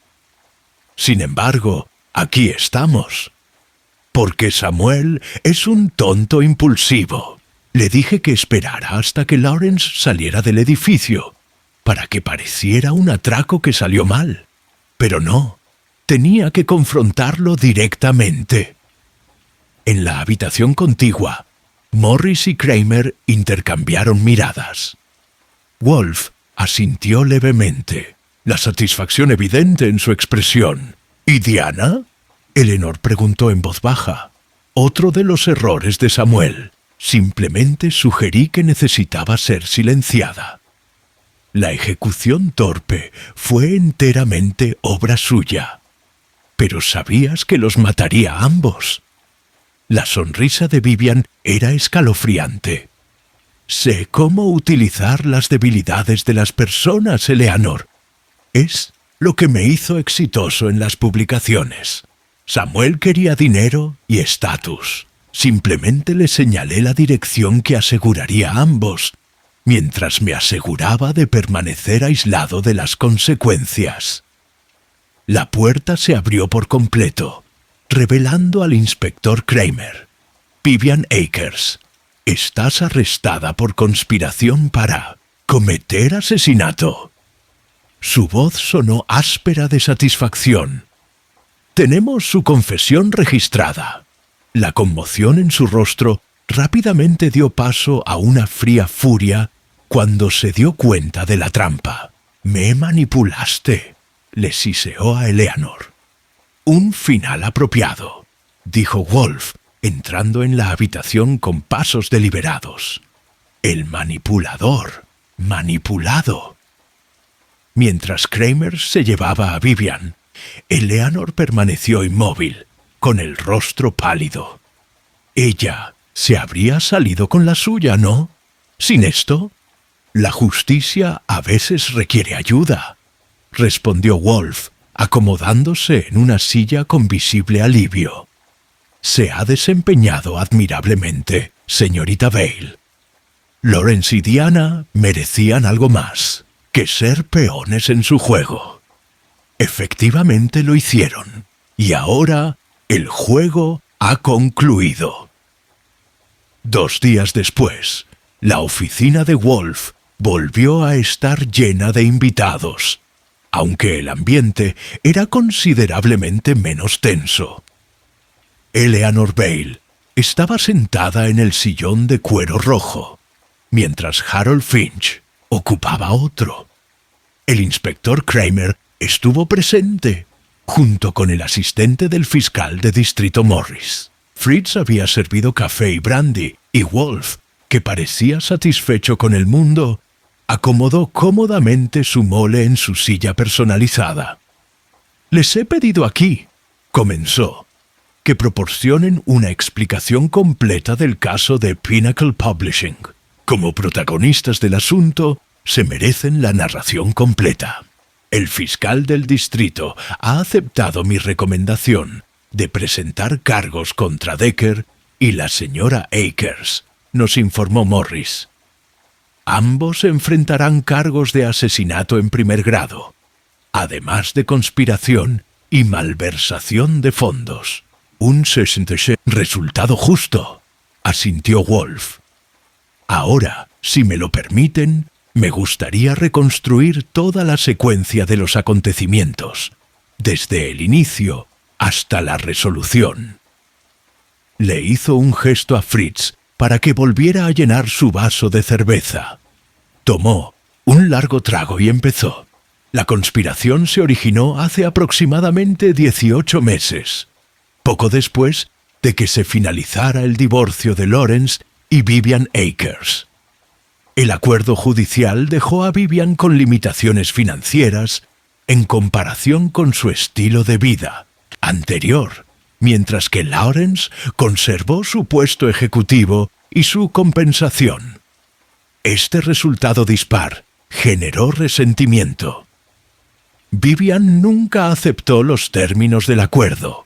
Speaker 1: Sin embargo, aquí estamos. Porque Samuel es un tonto impulsivo. Le dije que esperara hasta que Lawrence saliera del edificio, para que pareciera un atraco que salió mal. Pero no, tenía que confrontarlo directamente. En la habitación contigua, Morris y Kramer intercambiaron miradas. Wolf asintió levemente, la satisfacción evidente en su expresión. ¿Y Diana?, Eleanor preguntó en voz baja. Otro de los errores de Samuel. Simplemente sugerí que necesitaba ser silenciada. La ejecución torpe fue enteramente obra suya. Pero sabías que los mataría a ambos. La sonrisa de Vivian era escalofriante. Sé cómo utilizar las debilidades de las personas, Eleanor. Es lo que me hizo exitoso en las publicaciones. Samuel quería dinero y estatus. Simplemente le señalé la dirección que aseguraría a ambos, mientras me aseguraba de permanecer aislado de las consecuencias. La puerta se abrió por completo, revelando al inspector Kramer. Vivian Akers, estás arrestada por conspiración para cometer asesinato. Su voz sonó áspera de satisfacción. Tenemos su confesión registrada. La conmoción en su rostro rápidamente dio paso a una fría furia cuando se dio cuenta de la trampa. Me manipulaste, le siseó a Eleanor. Un final apropiado, dijo Wolf, entrando en la habitación con pasos deliberados. El manipulador, manipulado. Mientras Kramer se llevaba a Vivian, Eleanor permaneció inmóvil, con el rostro pálido. Ella se habría salido con la suya, ¿no? Sin esto, la justicia a veces requiere ayuda, respondió Wolf, acomodándose en una silla con visible alivio. Se ha desempeñado admirablemente, señorita Vale. Lawrence y Diana merecían algo más que ser peones en su juego. Efectivamente lo hicieron, y ahora el juego ha concluido. 2 días después, la oficina de Wolf volvió a estar llena de invitados, aunque el ambiente era considerablemente menos tenso. Eleanor Vale estaba sentada en el sillón de cuero rojo, mientras Harold Finch ocupaba otro. El inspector Kramer estuvo presente, junto con el asistente del fiscal de distrito Morris. Fritz había servido café y brandy, y Wolf, que parecía satisfecho con el mundo, acomodó cómodamente su mole en su silla personalizada. «Les he pedido aquí», comenzó, «que proporcionen una explicación completa del caso de Pinnacle Publishing. Como protagonistas del asunto, se merecen la narración completa. El fiscal del distrito ha aceptado mi recomendación de presentar cargos contra Decker y la señora Akers», nos informó Morris. «Ambos enfrentarán cargos de asesinato en primer grado, además de conspiración y malversación de fondos». «Un 66 resultado justo», asintió Wolf. «Ahora, si me lo permiten, me gustaría reconstruir toda la secuencia de los acontecimientos, desde el inicio hasta la resolución». Le hizo un gesto a Fritz para que volviera a llenar su vaso de cerveza. Tomó un largo trago y empezó. La conspiración se originó hace aproximadamente 18 meses, poco después de que se finalizara el divorcio de Lawrence y Vivian Akers. El acuerdo judicial dejó a Vivian con limitaciones financieras en comparación con su estilo de vida anterior, mientras que Lawrence conservó su puesto ejecutivo y su compensación. Este resultado dispar generó resentimiento. Vivian nunca aceptó los términos del acuerdo,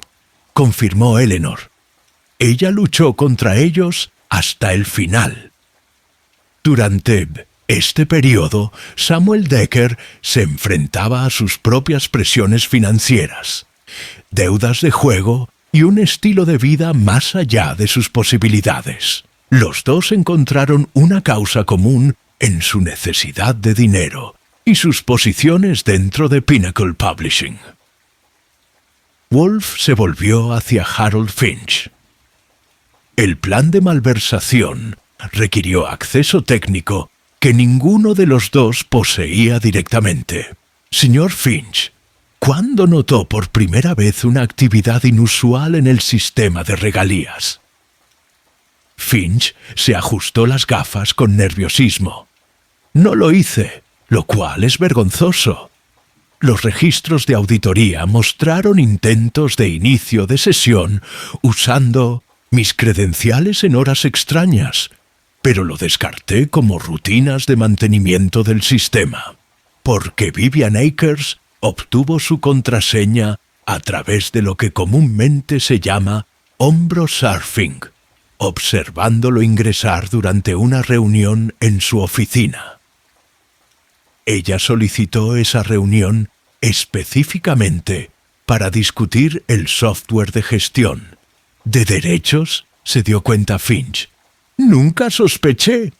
Speaker 1: confirmó Eleanor. Ella luchó contra ellos hasta el final. Durante este periodo, Samuel Decker se enfrentaba a sus propias presiones financieras, deudas de juego y un estilo de vida más allá de sus posibilidades. Los dos encontraron una causa común en su necesidad de dinero y sus posiciones dentro de Pinnacle Publishing. Wolf se volvió hacia Harold Finch. El plan de malversación requirió acceso técnico que ninguno de los dos poseía directamente. Señor Finch, ¿cuándo notó por primera vez una actividad inusual en el sistema de regalías? Finch se ajustó las gafas con nerviosismo. No lo hice, lo cual es vergonzoso. Los registros de auditoría mostraron intentos de inicio de sesión usando mis credenciales en horas extrañas, pero lo descarté como rutinas de mantenimiento del sistema, porque Vivian Akers obtuvo su contraseña a través de lo que comúnmente se llama hombro surfing, observándolo ingresar durante una reunión en su oficina. Ella solicitó esa reunión específicamente para discutir el software de gestión de derechos, se dio cuenta Finch. Nunca sospeché.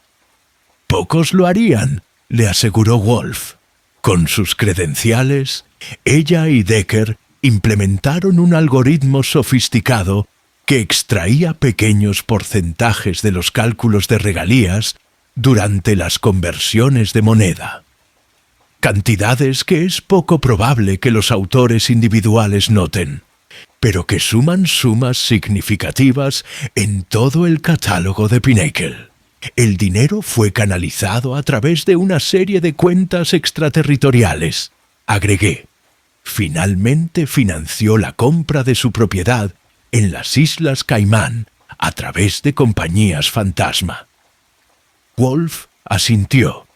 Speaker 1: Pocos lo harían, le aseguró Wolf. Con sus credenciales, ella y Decker implementaron un algoritmo sofisticado que extraía pequeños porcentajes de los cálculos de regalías durante las conversiones de moneda. Cantidades que es poco probable que los autores individuales noten, pero que suman sumas significativas en todo el catálogo de Pinnacle. El dinero fue canalizado a través de una serie de cuentas extraterritoriales. Agregué. Finalmente financió la compra de su propiedad en las Islas Caimán a través de compañías fantasma. Wolf asintió.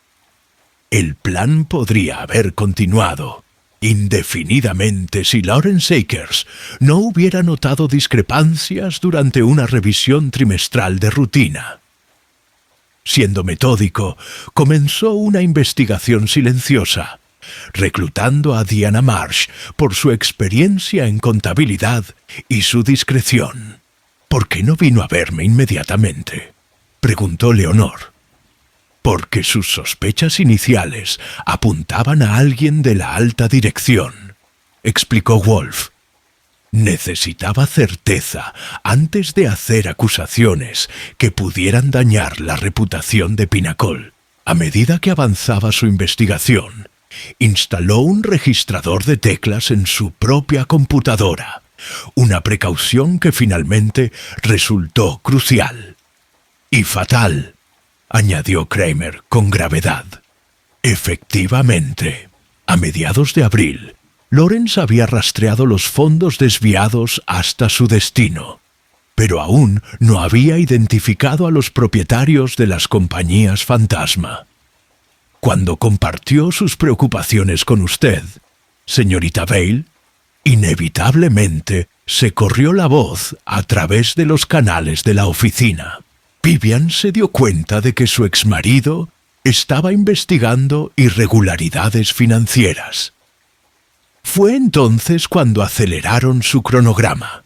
Speaker 1: El plan podría haber continuado indefinidamente si Lawrence Akers no hubiera notado discrepancias durante una revisión trimestral de rutina. Siendo metódico, comenzó una investigación silenciosa, reclutando a Diana Marsh por su experiencia en contabilidad y su discreción. «¿Por qué no vino a verme inmediatamente?», preguntó Leonor. «Porque sus sospechas iniciales apuntaban a alguien de la alta dirección», explicó Wolf. «Necesitaba certeza antes de hacer acusaciones que pudieran dañar la reputación de Pinnacle. A medida que avanzaba su investigación, instaló un registrador de teclas en su propia computadora, una precaución que finalmente resultó crucial. Y fatal», añadió Kramer con gravedad. Efectivamente, a mediados de abril, Lawrence había rastreado los fondos desviados hasta su destino, pero aún no había identificado a los propietarios de las compañías fantasma. Cuando compartió sus preocupaciones con usted, señorita Vale, inevitablemente se corrió la voz a través de los canales de la oficina. Vivian se dio cuenta de que su exmarido estaba investigando irregularidades financieras. Fue entonces cuando aceleraron su cronograma,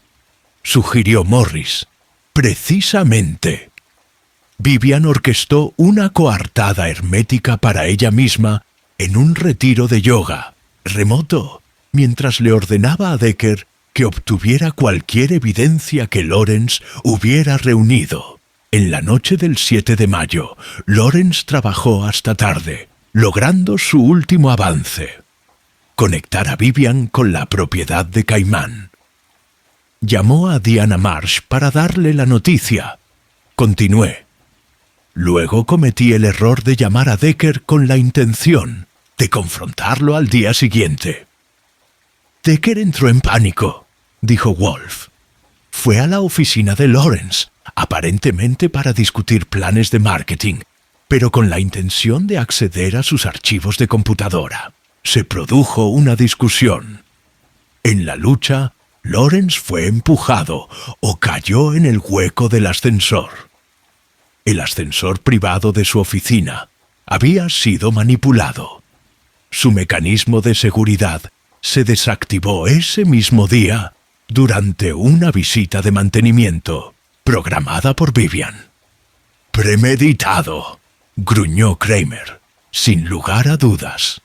Speaker 1: sugirió Morris. Precisamente. Vivian orquestó una coartada hermética para ella misma en un retiro de yoga remoto, mientras le ordenaba a Decker que obtuviera cualquier evidencia que Lawrence hubiera reunido. En la noche del 7 de mayo, Lawrence trabajó hasta tarde, logrando su último avance: conectar a Vivian con la propiedad de Caimán. Llamó a Diana Marsh para darle la noticia. Continué. Luego cometí el error de llamar a Decker con la intención de confrontarlo al día siguiente. Decker entró en pánico, dijo Wolf. Fue a la oficina de Lawrence, aparentemente para discutir planes de marketing, pero con la intención de acceder a sus archivos de computadora. Se produjo una discusión. En la lucha, Lawrence fue empujado o cayó en el hueco del ascensor. El ascensor privado de su oficina había sido manipulado. Su mecanismo de seguridad se desactivó ese mismo día durante una visita de mantenimiento programada por Vivian. «Premeditado», gruñó Kramer, sin lugar a dudas.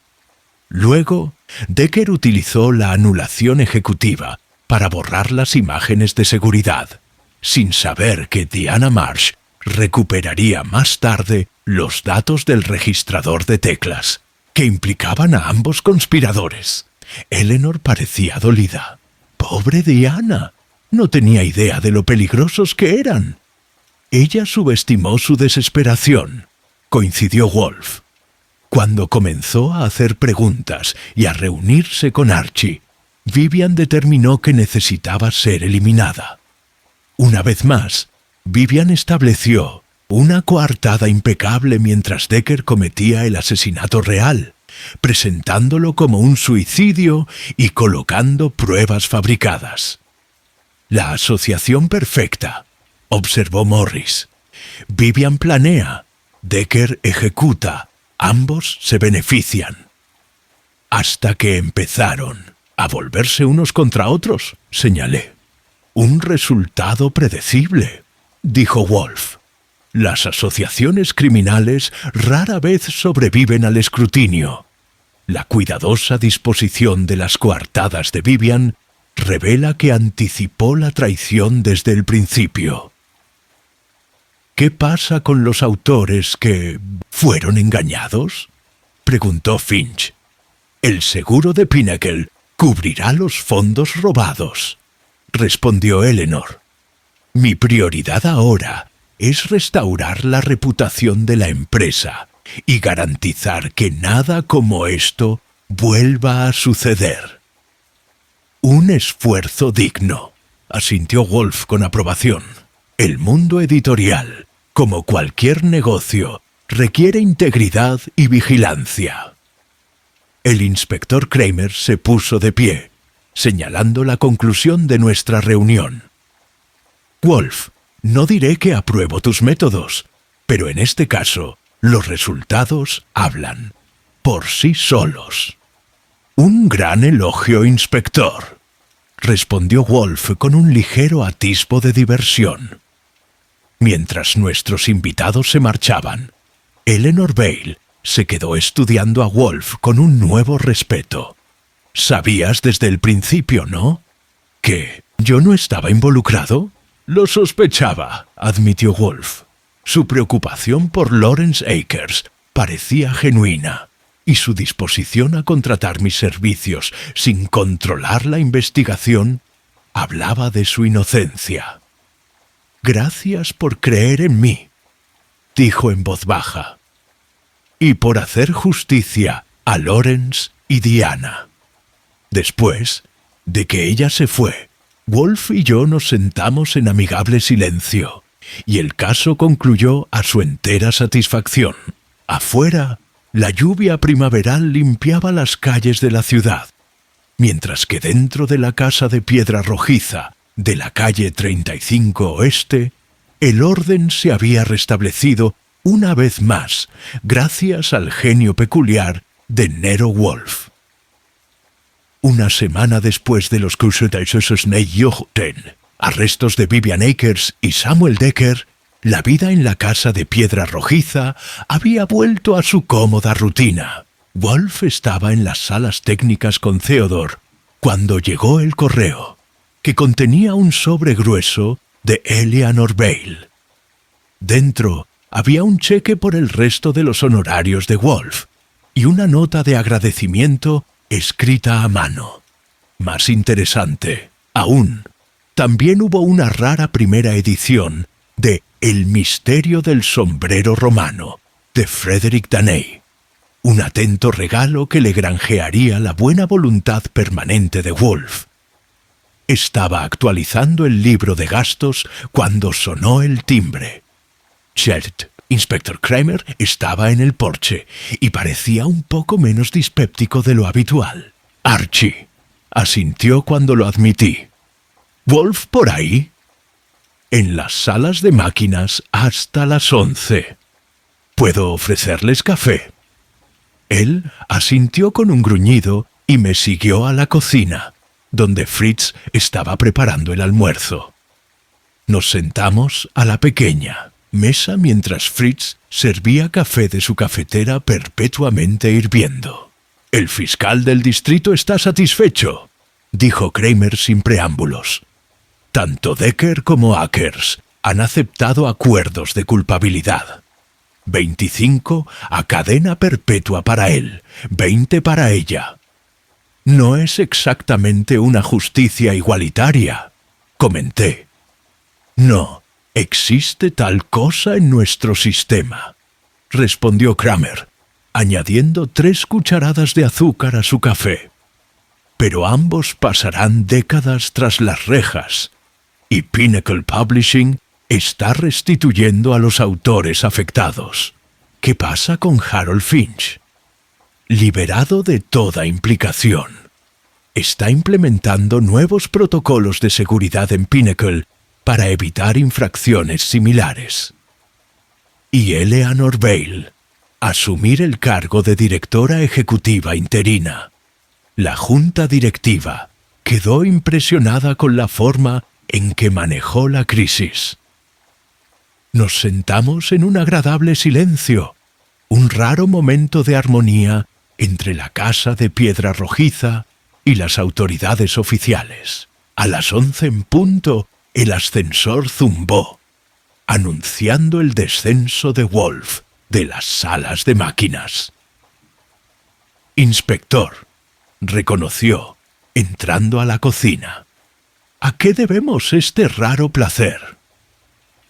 Speaker 1: Luego, Decker utilizó la anulación ejecutiva para borrar las imágenes de seguridad, sin saber que Diana Marsh recuperaría más tarde los datos del registrador de teclas, que implicaban a ambos conspiradores. Eleanor parecía dolida. «Pobre Diana, no tenía idea de lo peligrosos que eran». Ella subestimó su desesperación, coincidió Wolf. Cuando comenzó a hacer preguntas y a reunirse con Archie, Vivian determinó que necesitaba ser eliminada. Una vez más, Vivian estableció una coartada impecable mientras Decker cometía el asesinato real, presentándolo como un suicidio y colocando pruebas fabricadas. «La asociación perfecta», observó Morris. «Vivian planea, Decker ejecuta, ambos se benefician». «Hasta que empezaron a volverse unos contra otros», señalé. «Un resultado predecible», dijo Wolf. «Las asociaciones criminales rara vez sobreviven al escrutinio. La cuidadosa disposición de las coartadas de Vivian revela que anticipó la traición desde el principio». «¿Qué pasa con los autores que fueron engañados?», preguntó Finch. «El seguro de Pinnacle cubrirá los fondos robados», respondió Eleanor. «Mi prioridad ahora es restaurar la reputación de la empresa y garantizar que nada como esto vuelva a suceder». «Un esfuerzo digno», asintió Wolf con aprobación. El mundo editorial, como cualquier negocio, requiere integridad y vigilancia. El inspector Kramer se puso de pie, señalando la conclusión de nuestra reunión. Wolf, no diré que apruebo tus métodos, pero en este caso, los resultados hablan por sí solos. Un gran elogio, inspector, respondió Wolf con un ligero atisbo de diversión. Mientras nuestros invitados se marchaban, Eleanor Vail se quedó estudiando a Wolf con un nuevo respeto. Sabías desde el principio, ¿no? ¿Que yo no estaba involucrado? Lo sospechaba, admitió Wolf. Su preocupación por Lawrence Akers parecía genuina, y su disposición a contratar mis servicios sin controlar la investigación hablaba de su inocencia. Gracias por creer en mí, dijo en voz baja, y por hacer justicia a Lawrence y Diana. Después de que ella se fue, Wolf y yo nos sentamos en amigable silencio, y el caso concluyó a su entera satisfacción. Afuera, la lluvia primaveral limpiaba las calles de la ciudad, mientras que dentro de la casa de piedra rojiza de la calle 35 Oeste, el orden se había restablecido una vez más gracias al genio peculiar de Nero Wolf. Una semana después de los arrestos de Vivian Akers y Samuel Decker, la vida en la casa de piedra rojiza había vuelto a su cómoda rutina. Wolf estaba en las salas técnicas con Theodore cuando llegó el correo, que contenía un sobre grueso de Eleanor Vail. Dentro había un cheque por el resto de los honorarios de Wolf y una nota de agradecimiento escrita a mano. Más interesante aún, también hubo una rara primera edición de El misterio del sombrero romano, de Frederick Daney, un atento regalo que le granjearía la buena voluntad permanente de Wolf. Estaba actualizando el libro de gastos cuando sonó el timbre. Chet, Inspector Kramer, estaba en el porche y parecía un poco menos dispéptico de lo habitual. Archie asintió cuando lo admití. ¿Wolf por ahí? En las salas de máquinas hasta las 11. ¿Puedo ofrecerles café? Él asintió con un gruñido y me siguió a la cocina, donde Fritz estaba preparando el almuerzo. Nos sentamos a la pequeña mesa mientras Fritz servía café de su cafetera perpetuamente hirviendo. «El fiscal del distrito está satisfecho», dijo Kramer sin preámbulos. «Tanto Decker como Akers han aceptado acuerdos de culpabilidad. 25 a cadena perpetua para él, 20 para ella. No es exactamente una justicia igualitaria», comenté. «No existe tal cosa en nuestro sistema», respondió Kramer, añadiendo 3 cucharadas de azúcar a su café. «Pero ambos pasarán décadas tras las rejas, y Pinnacle Publishing está restituyendo a los autores afectados. ¿Qué pasa con Harold Finch? Liberado de toda implicación. Está implementando nuevos protocolos de seguridad en Pinnacle para evitar infracciones similares. Y Eleanor Vail, asumir el cargo de directora ejecutiva interina. La junta directiva quedó impresionada con la forma en que manejó la crisis. Nos sentamos en un agradable silencio, un raro momento de armonía entre la casa de piedra rojiza y las autoridades oficiales. A las 11 en punto, el ascensor zumbó, anunciando el descenso de Wolf de las salas de máquinas. «Inspector», reconoció, entrando a la cocina. «¿A qué debemos este raro placer?»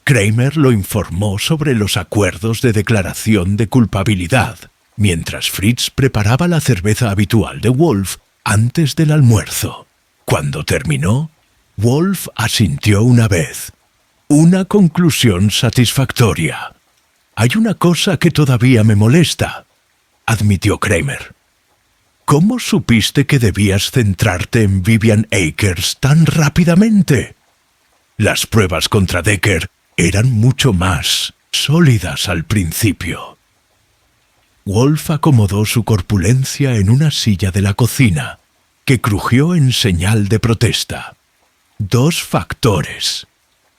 Speaker 1: Kramer lo informó sobre los acuerdos de declaración de culpabilidad, mientras Fritz preparaba la cerveza habitual de Wolf antes del almuerzo. Cuando terminó, Wolf asintió una vez, Una conclusión satisfactoria. Hay una cosa que todavía me molesta, admitió Kramer. ¿Cómo supiste que debías centrarte en Vivian Akers tan rápidamente? Las pruebas contra Decker eran mucho más sólidas al principio. Wolf acomodó su corpulencia en una silla de la cocina, que crujió en señal de protesta. 2 factores.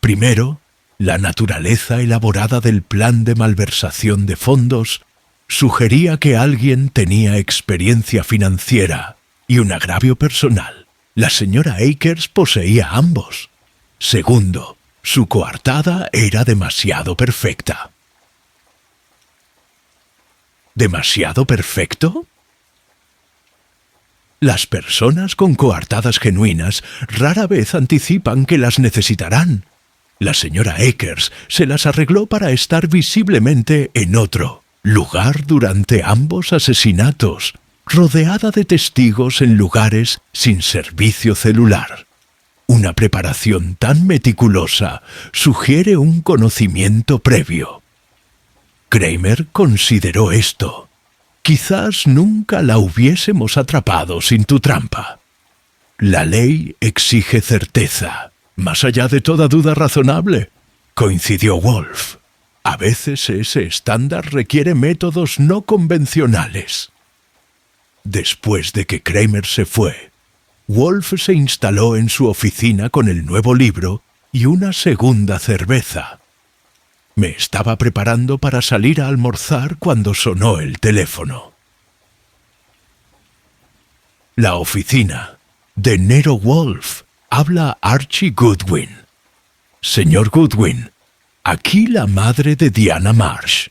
Speaker 1: Primero, la naturaleza elaborada del plan de malversación de fondos sugería que alguien tenía experiencia financiera y un agravio personal. La señora Akers poseía ambos. Segundo, su coartada era demasiado perfecta. ¿Demasiado perfecto? Las personas con coartadas genuinas rara vez anticipan que las necesitarán. La señora Akers se las arregló para estar visiblemente en otro lugar durante ambos asesinatos, rodeada de testigos en lugares sin servicio celular. Una preparación tan meticulosa sugiere un conocimiento previo. Kramer consideró esto. Quizás nunca la hubiésemos atrapado sin tu trampa. La ley exige certeza, más allá de toda duda razonable, coincidió Wolf. A veces ese estándar requiere métodos no convencionales. Después de que Kramer se fue, Wolf se instaló en su oficina con el nuevo libro y una segunda cerveza. Me estaba preparando para salir a almorzar cuando sonó el teléfono. La oficina de Nero Wolf. Habla Archie Goodwin. Señor Goodwin, aquí la madre de Diana Marsh.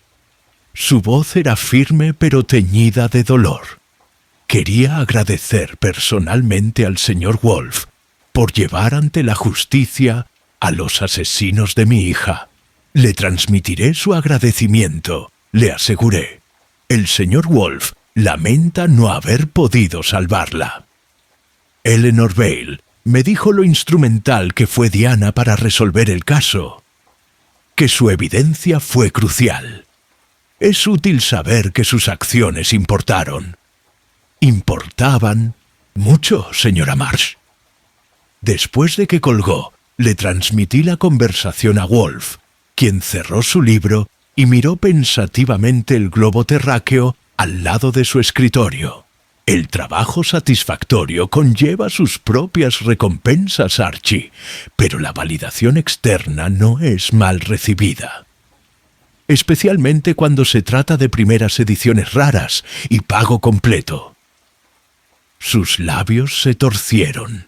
Speaker 1: Su voz era firme pero teñida de dolor. Quería agradecer personalmente al señor Wolf por llevar ante la justicia a los asesinos de mi hija. Le transmitiré su agradecimiento, le aseguré. El señor Wolf lamenta no haber podido salvarla. Eleanor Vale me dijo lo instrumental que fue Diana para resolver el caso, que su evidencia fue crucial. Es útil saber que sus acciones importaron. Importaban mucho, señora Marsh. Después de que colgó, le transmití la conversación a Wolf, quien cerró su libro y miró pensativamente el globo terráqueo al lado de su escritorio. El trabajo satisfactorio conlleva sus propias recompensas, Archie, pero la validación externa no es mal recibida. Especialmente cuando se trata de primeras ediciones raras y pago completo. Sus labios se torcieron.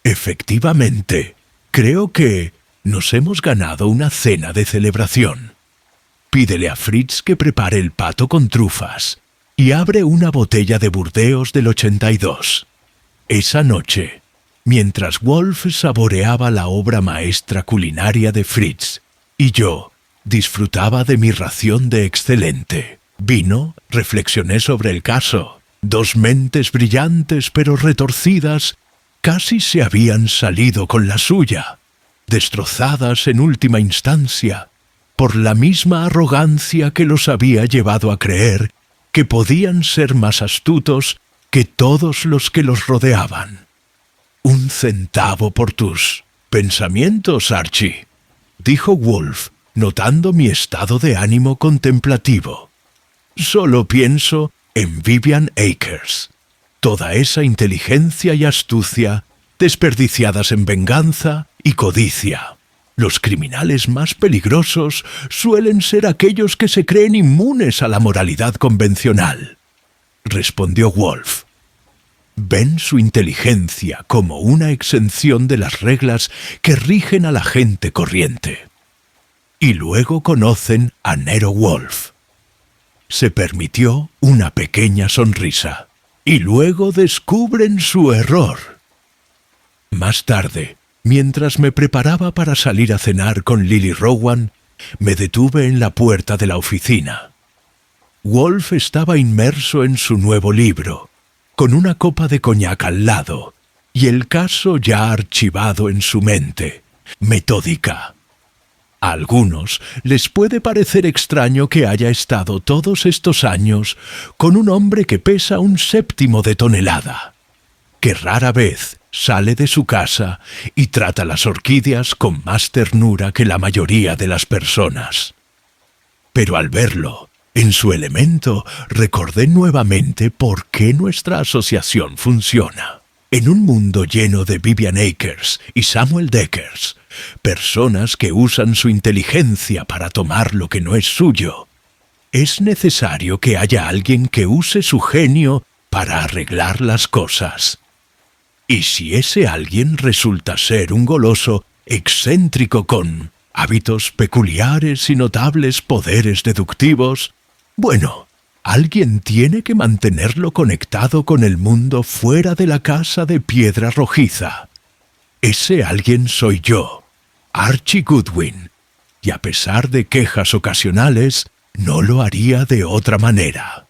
Speaker 1: Efectivamente, creo que nos hemos ganado una cena de celebración. Pídele a Fritz que prepare el pato con trufas y abre una botella de Burdeos del 82. Esa noche, mientras Wolf saboreaba la obra maestra culinaria de Fritz y yo disfrutaba de mi ración de excelente vino, reflexioné sobre el caso. 2 mentes brillantes pero retorcidas casi se habían salido con la suya, destrozadas en última instancia por la misma arrogancia que los había llevado a creer que podían ser más astutos que todos los que los rodeaban. 1 centavo por tus pensamientos, Archie, dijo Wolf, notando mi estado de ánimo contemplativo. Solo pienso en Vivian Akers. Toda esa inteligencia y astucia desperdiciadas en venganza y codicia. Los criminales más peligrosos suelen ser aquellos que se creen inmunes a la moralidad convencional, respondió Wolf. Ven su inteligencia como una exención de las reglas que rigen a la gente corriente. Y luego conocen a Nero Wolf. Se permitió una pequeña sonrisa. Y luego descubren su error. Más tarde, mientras me preparaba para salir a cenar con Lily Rowan, me detuve en la puerta de la oficina. Wolf estaba inmerso en su nuevo libro, con una copa de coñac al lado, y el caso ya archivado en su mente, metódica. A algunos les puede parecer extraño que haya estado todos estos años con un hombre que pesa 1/7 de tonelada, que rara vez sale de su casa y trata las orquídeas con más ternura que la mayoría de las personas. Pero al verlo en su elemento, recordé nuevamente por qué nuestra asociación funciona. En un mundo lleno de Vivian Akers y Samuel Deckers, personas que usan su inteligencia para tomar lo que no es suyo, es necesario que haya alguien que use su genio para arreglar las cosas. Y si ese alguien resulta ser un goloso excéntrico con hábitos peculiares y notables poderes deductivos, bueno, alguien tiene que mantenerlo conectado con el mundo fuera de la casa de piedra rojiza. Ese alguien soy yo, Archie Goodwin, y a pesar de quejas ocasionales, no lo haría de otra manera.